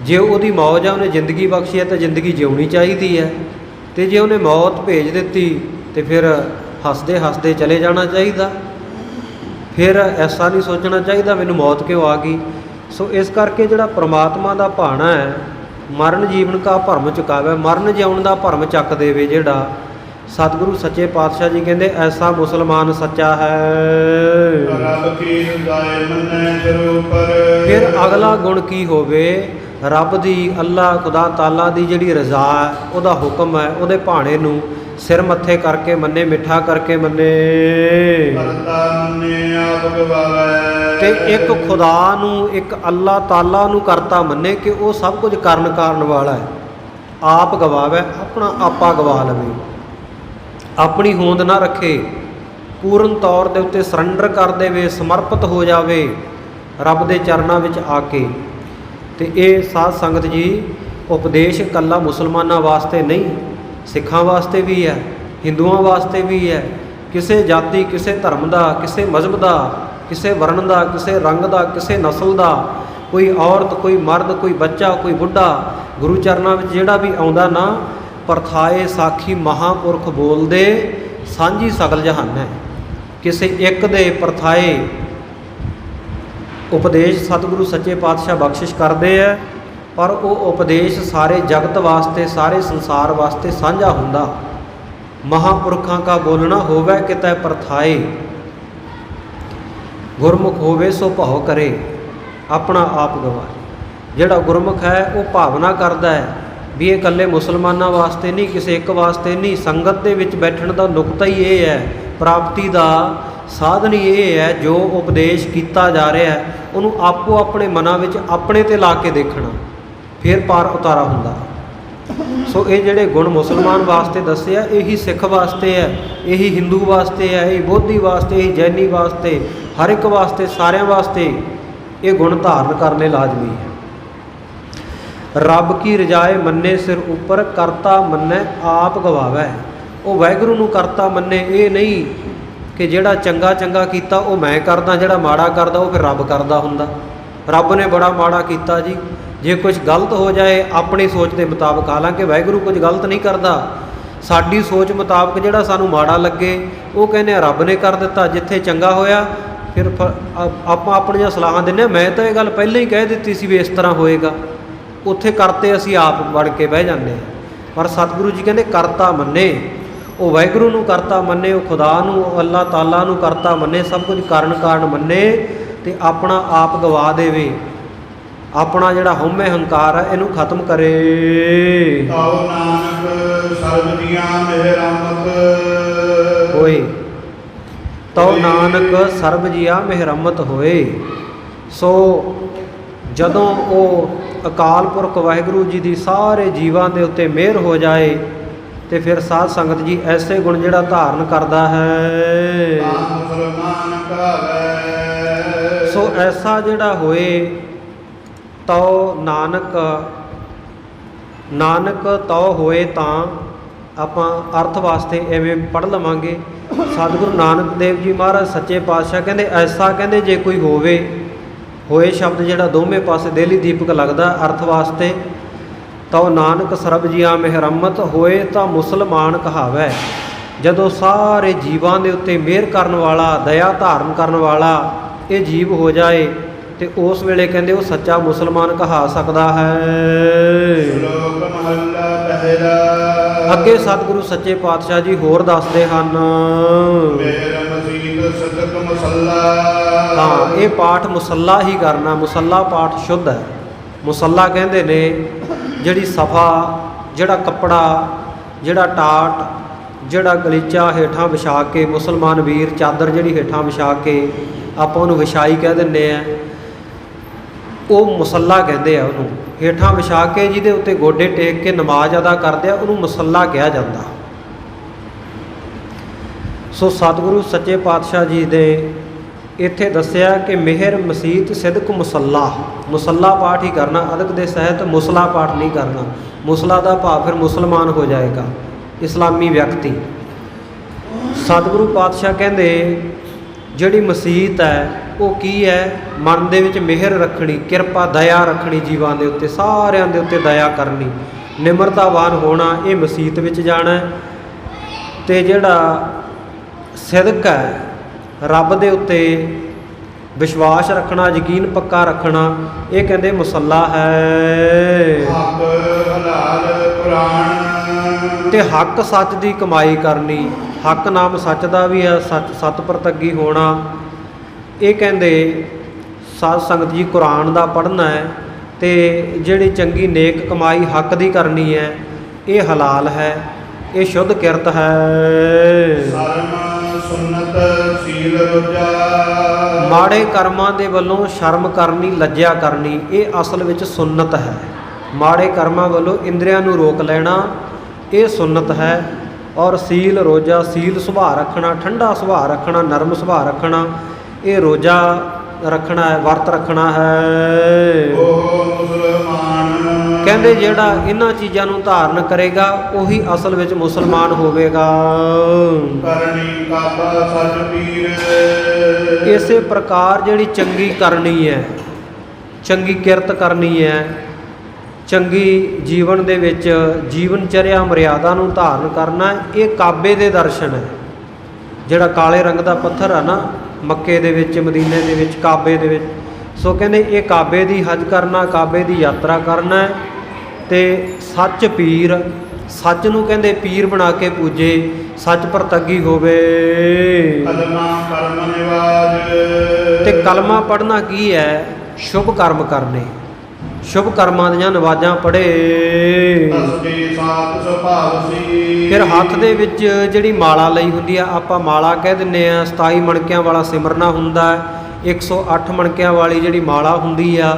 ਜੇ ਉਹਦੀ ਮੌਜ ਆ, ਉਹਨੇ ਜ਼ਿੰਦਗੀ ਬਖਸ਼ੀ ਹੈ ਤਾਂ ਜ਼ਿੰਦਗੀ ਜਿਉਣੀ ਚਾਹੀਦੀ ਹੈ, ਤੇ ਜੇ ਉਹਨੇ ਮੌਤ ਭੇਜ ਦਿੱਤੀ ਤੇ ਫਿਰ ਹੱਸਦੇ ਹੱਸਦੇ ਚਲੇ ਜਾਣਾ ਚਾਹੀਦਾ। ਫਿਰ ਐਸਾ ਨਹੀਂ ਸੋਚਣਾ ਚਾਹੀਦਾ ਮੈਨੂੰ ਮੌਤ ਕਿਉਂ ਆ ਗਈ। ਸੋ ਇਸ ਕਰਕੇ ਜਿਹੜਾ ਪ੍ਰਮਾਤਮਾ ਦਾ ਭਾਣਾ ਹੈ, ਮਰਨ ਜੀਵਨ ਕਾ ਭਰਮ ਚੁਕਾਵੇ, ਮਰਨ ਜਿਉਣ ਦਾ ਭਰਮ ਚੱਕ ਦੇਵੇ ਜਿਹੜਾ। ਸਤਿਗੁਰੂ ਸੱਚੇ ਪਾਤਸ਼ਾਹ ਜੀ ਕਹਿੰਦੇ ਐਸਾ ਮੁਸਲਮਾਨ ਸੱਚਾ ਹੈ। ਫਿਰ ਅਗਲਾ ਗੁਣ ਕੀ ਹੋਵੇ? ਰੱਬ ਦੀ, ਅੱਲਾ ਖੁਦਾ ਤਾਲਾ ਦੀ ਜਿਹੜੀ ਰਜ਼ਾ ਹੈ, ਉਹਦਾ ਹੁਕਮ ਹੈ, ਉਹਦੇ ਭਾਣੇ ਨੂੰ ਸਿਰ ਮੱਥੇ ਕਰਕੇ ਮੰਨੇ, ਮਿੱਠਾ ਕਰਕੇ ਮੰਨੇ। ਤੇ ਇੱਕ ਖੁਦਾ ਨੂੰ, ਇੱਕ ਅੱਲਾ ਤਾਲਾ ਨੂੰ ਕਰਤਾ ਮੰਨੇ ਕਿ ਉਹ ਸਭ ਕੁਝ ਕਰਨ ਵਾਲਾ ਹੈ। ਆਪ ਗਵਾਵੇ, ਆਪਣਾ ਆਪਾ ਗਵਾ ਲਵੇ, ਆਪਣੀ ਹੋਂਦ ਨਾ ਰੱਖੇ, ਪੂਰਨ ਤੌਰ ਦੇ ਉੱਤੇ ਸਰੈਂਡਰ ਕਰ ਦੇਵੇ, ਸਮਰਪਿਤ ਹੋ ਜਾਵੇ ਰੱਬ ਦੇ ਚਰਨਾਂ ਵਿੱਚ ਆ ਕੇ। ਤੇ ਇਹ ਸਾਧ ਸੰਗਤ ਜੀ ਉਪਦੇਸ਼ ਇਕੱਲਾ ਮੁਸਲਮਾਨਾਂ ਵਾਸਤੇ ਨਹੀਂ, ਸਿੱਖਾਂ ਵਾਸਤੇ ਵੀ ਹੈ, ਹਿੰਦੂਆਂ ਵਾਸਤੇ ਵੀ ਹੈ। ਕਿਸੇ ਜਾਤੀ, ਕਿਸੇ ਧਰਮ ਦਾ, ਕਿਸੇ ਮਜ਼ਹਬ ਦਾ, ਕਿਸੇ ਵਰਣ ਦਾ, ਕਿਸੇ ਰੰਗ ਦਾ, ਕਿਸੇ ਨਸਲ ਦਾ, ਕੋਈ ਔਰਤ, ਕੋਈ ਮਰਦ, ਕੋਈ ਬੱਚਾ, ਕੋਈ ਬੁੱਢਾ, ਗੁਰੂ ਚਰਨਾਂ ਵਿੱਚ ਜਿਹੜਾ ਵੀ ਆਉਂਦਾ ਨਾ, ਪਰਥਾਏ ਸਾਖੀ ਮਹਾਂਪੁਰਖ ਬੋਲਦੇ, ਸਾਂਝੀ ਸਗਲ ਜਹਾਨ ਹੈ। ਕਿਸੇ ਇੱਕ ਦੇ ਪਰਥਾਏ ਉਪਦੇਸ਼ ਸਤਿਗੁਰੂ ਸੱਚੇ ਪਾਤਸ਼ਾਹ ਬਖਸ਼ਿਸ਼ ਕਰਦੇ ਹੈ, ਪਰ ਉਹ ਉਪਦੇਸ਼ ਸਾਰੇ ਜਗਤ ਵਾਸਤੇ, ਸਾਰੇ ਸੰਸਾਰ ਵਾਸਤੇ ਸਾਂਝਾ ਹੁੰਦਾ। ਮਹਾਂਪੁਰਖਾਂ ਕਾ ਬੋਲਣਾ ਹੋਵੇ ਕਿਤੈ ਪਰਥਾਏ, ਗੁਰਮੁਖ ਹੋਵੇ ਸੋ ਭਾਉ ਕਰੇ, ਆਪਣਾ ਆਪ ਗਵਾਏ। ਜਿਹੜਾ ਗੁਰਮੁਖ ਹੈ ਉਹ ਭਾਵਨਾ ਕਰਦਾ ਹੈ ਵੀ ਇਹ ਇਕੱਲੇ ਮੁਸਲਮਾਨਾਂ ਵਾਸਤੇ ਨਹੀਂ, ਕਿਸੇ ਇੱਕ ਵਾਸਤੇ ਨਹੀਂ। ਸੰਗਤ ਦੇ ਵਿੱਚ ਬੈਠਣ ਦਾ ਨੁਕਤਾ ਹੀ ਇਹ ਹੈ, ਪ੍ਰਾਪਤੀ ਦਾ ਸਾਧਨ ਹੀ ਇਹ ਹੈ, ਜੋ ਉਪਦੇਸ਼ ਕੀਤਾ ਜਾ ਰਿਹਾ ਹੈ ਉਹਨੂੰ ਆਪੋ ਆਪਣੇ ਮਨਾਂ ਵਿੱਚ ਆਪਣੇ 'ਤੇ ਲਾ ਕੇ ਦੇਖਣਾ, ਫਿਰ ਪਾਰ ਉਤਾਰਾ ਹੁੰਦਾ। ਸੋ ਇਹ ਜਿਹੜੇ ਗੁਣ ਮੁਸਲਮਾਨ ਵਾਸਤੇ ਦੱਸੇ ਆ, ਇਹੀ ਸਿੱਖ ਵਾਸਤੇ ਹੈ, ਇਹੀ ਹਿੰਦੂ ਵਾਸਤੇ ਹੈ, ਇਹ ਬੋਧੀ ਵਾਸਤੇ, ਇਹ ਜੈਨੀ ਵਾਸਤੇ, ਹਰ ਇੱਕ ਵਾਸਤੇ, ਸਾਰਿਆਂ ਵਾਸਤੇ ਇਹ ਗੁਣ ਧਾਰਨ ਕਰਨੇ ਲਾਜ਼ਮੀ ਹੈ। ਰੱਬ ਕੀ ਰਜਾਏ ਮੰਨੇ ਸਿਰ ਉੱਪਰ, ਕਰਤਾ ਮੰਨੇ ਆਪ ਗਵਾਵੈ। ਉਹ ਵਾਹਿਗੁਰੂ ਨੂੰ ਕਰਤਾ ਮੰਨੇ, ਇਹ ਨਹੀਂ ਕਿ ਜਿਹੜਾ ਚੰਗਾ ਚੰਗਾ ਕੀਤਾ ਉਹ ਮੈਂ ਕਰਦਾ, ਜਿਹੜਾ ਮਾੜਾ ਕਰਦਾ ਉਹ ਫਿਰ ਰੱਬ ਕਰਦਾ ਹੁੰਦਾ। ਰੱਬ ਨੇ ਬੜਾ ਮਾੜਾ ਕੀਤਾ ਜੀ, ਜੇ ਕੁਝ ਗਲਤ ਹੋ ਜਾਏ ਆਪਣੀ ਸੋਚ ਦੇ ਮੁਤਾਬਕ, ਹਾਲਾਂਕਿ ਵਾਹਿਗੁਰੂ ਕੁਝ ਗਲਤ ਨਹੀਂ ਕਰਦਾ, ਸਾਡੀ ਸੋਚ ਮੁਤਾਬਕ ਜਿਹੜਾ ਸਾਨੂੰ ਮਾੜਾ ਲੱਗੇ ਉਹ ਕਹਿੰਦੇ ਆ ਰੱਬ ਨੇ ਕਰ ਦਿੱਤਾ। ਜਿੱਥੇ ਚੰਗਾ ਹੋਇਆ ਫਿਰ ਆਪਾਂ ਆਪਣੀਆਂ ਸਲਾਹਾਂ ਦਿੰਦੇ ਹਾਂ, ਮੈਂ ਤਾਂ ਇਹ ਗੱਲ ਪਹਿਲਾਂ ਹੀ ਕਹਿ ਦਿੱਤੀ ਸੀ ਵੀ ਇਸ ਤਰ੍ਹਾਂ ਹੋਏਗਾ, ਉੱਥੇ ਕਰਤੇ ਅਸੀਂ ਆਪ ਵੜ ਕੇ ਬਹਿ ਜਾਂਦੇ ਹਾਂ। ਪਰ ਸਤਿਗੁਰੂ ਜੀ ਕਹਿੰਦੇ ਕਰਤਾ ਮੰਨੇ, ਉਹ ਵਾਹਿਗੁਰੂ ਨੂੰ ਕਰਤਾ ਮੰਨੇ, ਉਹ ਖੁਦਾ ਨੂੰ, ਅੱਲਾਹ ਤਾਲਾ ਨੂੰ ਕਰਤਾ ਮੰਨੇ, ਸਭ ਕੁਝ ਕਾਰਨ ਮੰਨੇ ਅਤੇ ਆਪਣਾ ਆਪ ਗਵਾ ਦੇਵੇ। ਆਪਣਾ ਜਿਹੜਾ ਹਉਮੈ ਹੰਕਾਰ ਹੈ ਇਹਨੂੰ ਖਤਮ ਕਰੇ। ਤਉ ਨਾਨਕ ਸਰਬ ਦੀਆਂ ਮਿਹਰਮਤ ਹੋਏ, ਤਉ ਨਾਨਕ ਸਰਬ ਜੀਆ ਮਿਹਰਮਤ ਹੋਏ। ਸੋ ਜਦੋਂ ਉਹ ਅਕਾਲ ਪੁਰਖ ਵਾਹਿਗੁਰੂ ਜੀ ਦੀ ਸਾਰੇ ਜੀਵਾਂ ਦੇ ਉੱਤੇ ਮਿਹਰ ਹੋ ਜਾਏ ਤੇ ਫਿਰ ਸਾਧ ਸੰਗਤ ਜੀ ਐਸੇ ਗੁਣ ਜਿਹੜਾ ਧਾਰਨ ਕਰਦਾ ਹੈ, ਮੁਸਲਮਾਨ ਕਹਾਵੈ। ਸੋ ਐਸਾ ਜਿਹੜਾ ਹੋਏ, ਤਉ ਨਾਨਕ, ਨਾਨਕ ਤਉ ਹੋਏ ਤਾਂ ਆਪਾਂ ਅਰਥ ਵਾਸਤੇ ਐਵੇਂ ਪੜ੍ਹ ਲਵਾਂਗੇ। ਸਤਿਗੁਰੂ ਨਾਨਕ ਦੇਵ ਜੀ ਮਹਾਰਾਜ ਸੱਚੇ ਪਾਤਸ਼ਾਹ ਕਹਿੰਦੇ ਐਸਾ, ਕਹਿੰਦੇ ਜੇ ਕੋਈ ਹੋਵੇ, ਹੋਏ ਸ਼ਬਦ ਜਿਹੜਾ ਦੋਵੇਂ ਪਾਸੇ ਦੇਲੀ ਦੀਪਕ ਲੱਗਦਾ ਅਰਥ ਵਾਸਤੇ। ਤਉ ਨਾਨਕ ਸਰਬ ਜੀਆ ਮਿਹਰਮਤ ਹੋਏ ਤਾਂ ਮੁਸਲਮਾਨ ਕਹਾਵੈ। ਜਦੋਂ ਸਾਰੇ ਜੀਵਾਂ ਦੇ ਉੱਤੇ ਮਿਹਰ ਕਰਨ ਵਾਲਾ, ਦਇਆ ਧਾਰਨ ਕਰਨ ਵਾਲਾ ਇਹ ਜੀਵ ਹੋ ਜਾਏ ਤੇ ਉਸ ਵੇਲੇ ਕਹਿੰਦੇ ਉਹ ਸੱਚਾ ਮੁਸਲਮਾਨ ਕਹਾ ਸਕਦਾ ਹੈ। ਸ਼ਲੋਕ ਮਹੱਲਾ ਪਹਿਲਾ। ਅੱਗੇ ਸਤਿਗੁਰੂ ਸੱਚੇ ਪਾਤਸ਼ਾਹ ਜੀ ਹੋਰ ਦੱਸਦੇ ਹਨ। ਮੇਰ ਮਸੀਤ ਸਦਕ ਮੁਸੱਲਾ। ਹਾਂ, ਇਹ ਪਾਠ ਮੁਸੱਲਾ ਹੀ ਕਰਨਾ, ਮੁਸੱਲਾ ਪਾਠ ਸ਼ੁੱਧ ਹੈ। ਮੁਸੱਲਾ ਕਹਿੰਦੇ ਨੇ ਜਿਹੜੀ ਸਫਾ, ਜਿਹੜਾ ਕੱਪੜਾ, ਜਿਹੜਾ ਟਾਟ, ਜਿਹੜਾ ਗਲੀਚਾ ਹੇਠਾਂ ਵਿਛਾ ਕੇ ਮੁਸਲਮਾਨ ਵੀਰ ਚਾਦਰ ਜਿਹੜੀ ਹੇਠਾਂ ਵਿਛਾ ਕੇ ਆਪਾਂ ਉਹਨੂੰ ਵਿਛਾਈ ਕਹਿ ਦਿੰਦੇ ਆ, ਉਹ ਮੁਸੱਲਾ ਕਹਿੰਦੇ ਆ ਉਹਨੂੰ। ਹੇਠਾਂ ਵਿਛਾ ਕੇ ਜਿਹਦੇ ਉੱਤੇ ਗੋਡੇ ਟੇਕ ਕੇ ਨਮਾਜ਼ ਅਦਾ ਕਰਦੇ ਆ ਉਹਨੂੰ ਮੁਸੱਲਾ ਕਿਹਾ ਜਾਂਦਾ। ਸੋ ਸਤਿਗੁਰੂ ਸੱਚੇ ਪਾਤਸ਼ਾਹ ਜੀ ਦੇ ਇੱਥੇ ਦੱਸਿਆ ਕਿ ਮਿਹਰ ਮਸੀਤ ਸਿਦਕ ਮੁਸੱਲਾ, ਮੁਸੱਲਾ ਪਾਠ ਹੀ ਕਰਨਾ, ਅਦਕ ਦੇ ਸਹਿਤ ਮੁਸਲਾ ਪਾਠ ਨਹੀਂ ਕਰਨਾ। ਮੁਸਲਾ ਦਾ ਭਾਵ ਫਿਰ ਮੁਸਲਮਾਨ ਹੋ ਜਾਏਗਾ, ਇਸਲਾਮੀ ਵਿਅਕਤੀ। ਸਤਿਗੁਰੂ ਪਾਤਸ਼ਾਹ ਕਹਿੰਦੇ ਜਿਹੜੀ ਮਸੀਤ ਹੈ ਉਹ ਕੀ ਹੈ, ਮਨ ਦੇ ਵਿੱਚ ਮਿਹਰ ਰੱਖਣੀ, ਕਿਰਪਾ, ਦਇਆ ਰੱਖਣੀ, ਜੀਵਾਂ ਦੇ ਉੱਤੇ, ਸਾਰਿਆਂ ਦੇ ਉੱਤੇ ਦਇਆ ਕਰਨੀ, ਨਿਮਰਤਾਵਾਨ ਹੋਣਾ, ਇਹ ਮਸੀਤ ਵਿੱਚ ਜਾਣਾ। ਅਤੇ ਜਿਹੜਾ ਸਿਦਕ ਹੈ, ਰੱਬ ਦੇ ਉੱਤੇ ਵਿਸ਼ਵਾਸ ਰੱਖਣਾ, ਯਕੀਨ ਪੱਕਾ ਰੱਖਣਾ, ਇਹ ਕਹਿੰਦੇ ਮੁਸੱਲਾ ਹੈ। ਹੱਕ ਹਲਾਲ ਕੁਰਾਨ। ਅਤੇ ਹੱਕ ਸੱਚ ਦੀ ਕਮਾਈ ਕਰਨੀ, ਹੱਕ ਨਾਮ ਸੱਚ ਦਾ ਵੀ ਹੈ, ਸੱਤ ਪ੍ਰਤੱਗੀ ਹੋਣਾ। ਇਹ ਕਹਿੰਦੇ ਸਾਧ ਸੰਗਤ ਜੀ ਕੁਰਾਨ ਦਾ ਪੜ੍ਹਨਾ ਹੈ ਅਤੇ ਜਿਹੜੀ ਚੰਗੀ ਨੇਕ ਕਮਾਈ ਹੱਕ ਦੀ ਕਰਨੀ ਹੈ, ਇਹ ਹਲਾਲ ਹੈ, ਇਹ ਸ਼ੁੱਧ ਕਿਰਤ ਹੈ। ਸ਼ਰਮ ਸੁਨਤ ਸੀਲ ਰੋਜਾ। ਮਾੜੇ ਕਰਮਾਂ ਦੇ ਵੱਲੋਂ ਸ਼ਰਮ ਕਰਨੀ, ਲੱਜਿਆ ਕਰਨੀ, ਇਹ ਅਸਲ ਵਿੱਚ ਸੁੰਨਤ ਹੈ। ਮਾੜੇ ਕਰਮਾਂ ਵੱਲੋਂ ਇੰਦਰੀਆਂ ਨੂੰ ਰੋਕ ਲੈਣਾ, ਇਹ ਸੁੰਨਤ ਹੈ। ਔਰ ਸੀਲ ਰੋਜਾ, ਸੀਲ ਸੁਭਾਅ ਰੱਖਣਾ, ਠੰਡਾ ਸੁਭਾਅ ਰੱਖਣਾ, ਨਰਮ ਸੁਭਾਅ ਰੱਖਣਾ, ਇਹ ਰੋਜਾ ਰੱਖਣਾ ਹੈ, ਵਰਤ ਰੱਖਣਾ ਹੈ। ਉਹ ਮੁਸਲਮਾਨ। ਕਹਿੰਦੇ ਜਿਹੜਾ ਇਹਨਾਂ ਚੀਜ਼ਾਂ ਨੂੰ ਧਾਰਨ ਕਰੇਗਾ ਉਹੀ ਅਸਲ ਵਿੱਚ ਮੁਸਲਮਾਨ ਹੋਵੇਗਾ। ਕਰਨੀ ਕਾਬਾ ਸੱਚ ਪੀਰ। ਇਸੇ ਪ੍ਰਕਾਰ ਜਿਹੜੀ ਚੰਗੀ ਕਰਨੀ ਹੈ, ਚੰਗੀ ਕਿਰਤ ਕਰਨੀ ਹੈ, ਚੰਗੀ ਜੀਵਨ ਦੇ ਵਿੱਚ ਜੀਵਨ ਚਰਿਆ ਮਰਿਆਦਾ ਨੂੰ ਧਾਰਨ ਕਰਨਾ, ਇਹ ਕਾਬੇ ਦੇ ਦਰਸ਼ਨ ਹੈ। ਜਿਹੜਾ ਕਾਲੇ ਰੰਗ ਦਾ ਪੱਥਰ ਹੈ ਨਾ, ਮੱਕੇ ਦੇ ਵਿੱਚ, ਮਦੀਨੇ ਦੇ ਵਿੱਚ, ਕਾਬੇ ਦੇ ਵਿੱਚ, ਸੋ ਕਹਿੰਦੇ ਇਹ ਕਾਬੇ ਦੀ ਹਜ ਕਰਨਾ, ਕਾਬੇ ਦੀ ਯਾਤਰਾ ਕਰਨਾ ਤੇ ਸੱਚ ਪੀਰ, ਸੱਚ ਨੂੰ ਕਹਿੰਦੇ ਪੀਰ ਬਣਾ ਕੇ ਪੂਜੇ, ਸੱਚ ਪ੍ਰਤੱਗੀ ਹੋਵੇ। ਕਲਮਾ ਕਰਮ ਨਿਵਾਜ ਤੇ ਕਲਮਾ ਪੜ੍ਹਨਾ ਕੀ ਹੈ? ਸ਼ੁਭ ਕਰਮ ਕਰਨੇ, ਸ਼ੁਭ ਕਰਮਾਂ ਦੀਆਂ ਨਵਾਜ਼ਾਂ ਪੜ੍ਹੇ। ਤਸਬੀ ਸਾਤ ਸੁਭਾਵ ਸੀ। ਫਿਰ ਹੱਥ ਦੇ ਵਿੱਚ ਜਿਹੜੀ ਮਾਲਾ ਲਈ ਹੁੰਦੀ ਆ, ਆਪਾਂ ਮਾਲਾ ਕਹਿ ਦਿੰਦੇ ਆ। 27 ਮਣਕਿਆਂ ਵਾਲਾ ਸਿਮਰਨਾ ਹੁੰਦਾ, 108 ਮਣਕਿਆਂ ਵਾਲੀ ਜਿਹੜੀ ਮਾਲਾ ਹੁੰਦੀ ਆ।